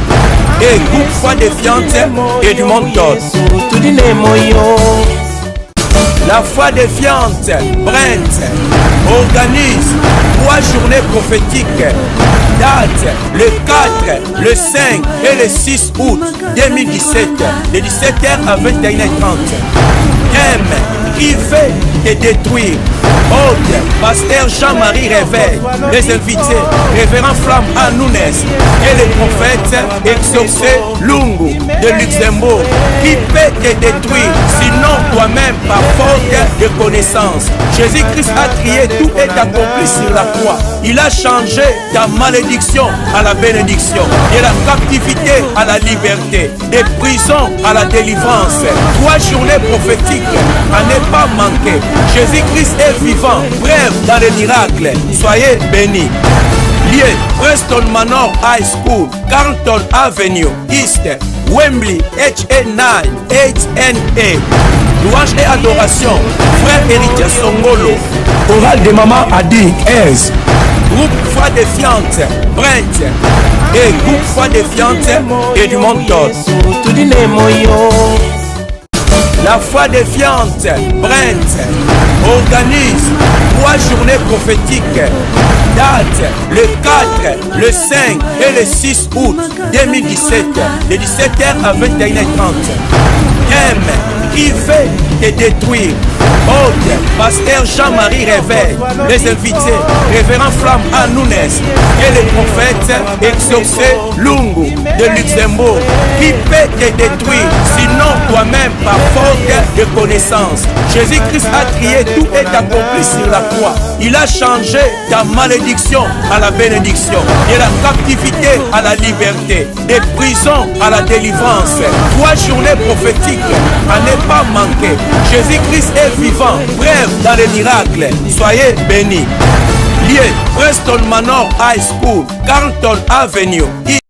Et groupe Foi Défiante et du Montos. La Foi Défiante, Brent, organise 3 journées prophétiques. Date le 4, le 5 et le 6 août 2017, de 17h à 21h30. Thème, qui fait te détruire. Hôte, pasteur Jean-Marie Réveil. Les invités, révérend Flamme Anounes et le prophète exaucé Lungu de Luxembourg. Qui peut te détruire, sinon toi-même par faute de connaissance. Jésus-Christ a crié, tout est accompli sur la croix. Il a changé ta malédiction à la bénédiction, de la captivité à la liberté, des prisons à la délivrance. 3 journées prophétiques à ne pas manquer. Jésus-Christ est vivant, bref dans les miracles. Soyez bénis. Lié, Preston Manor High School, Carlton Avenue, East, Wembley, HA9, HNA. Louange et adoration, frère Éric Songolo. Oral de maman Adik, 15. Groupe Foi Défiante, Brent. Et groupe Foi Défiante et du Montos. La Foi Défiante, Brent, organise 3 journées prophétiques. Date le 4, le 5 et le 6 août 2017, de 17h à 21h30. Thème, qui fait te détruire. Hôte, pasteur Jean-Marie Réveil. Les invités, révérend Flamme Anounes et le prophète exaucé Lungu de Luxembourg. Qui peut te détruire, sinon toi-même par faute de connaissance. Jésus-Christ a crié, tout est accompli sur la croix. Il a changé ta malédiction à la bénédiction, de la captivité à la liberté, des prisons à la délivrance. 3 journées prophétiques à ne pas manquer. Jésus-Christ est vivant, bref dans les miracles. Soyez bénis. Lié, Preston Manor High School, Carlton Avenue.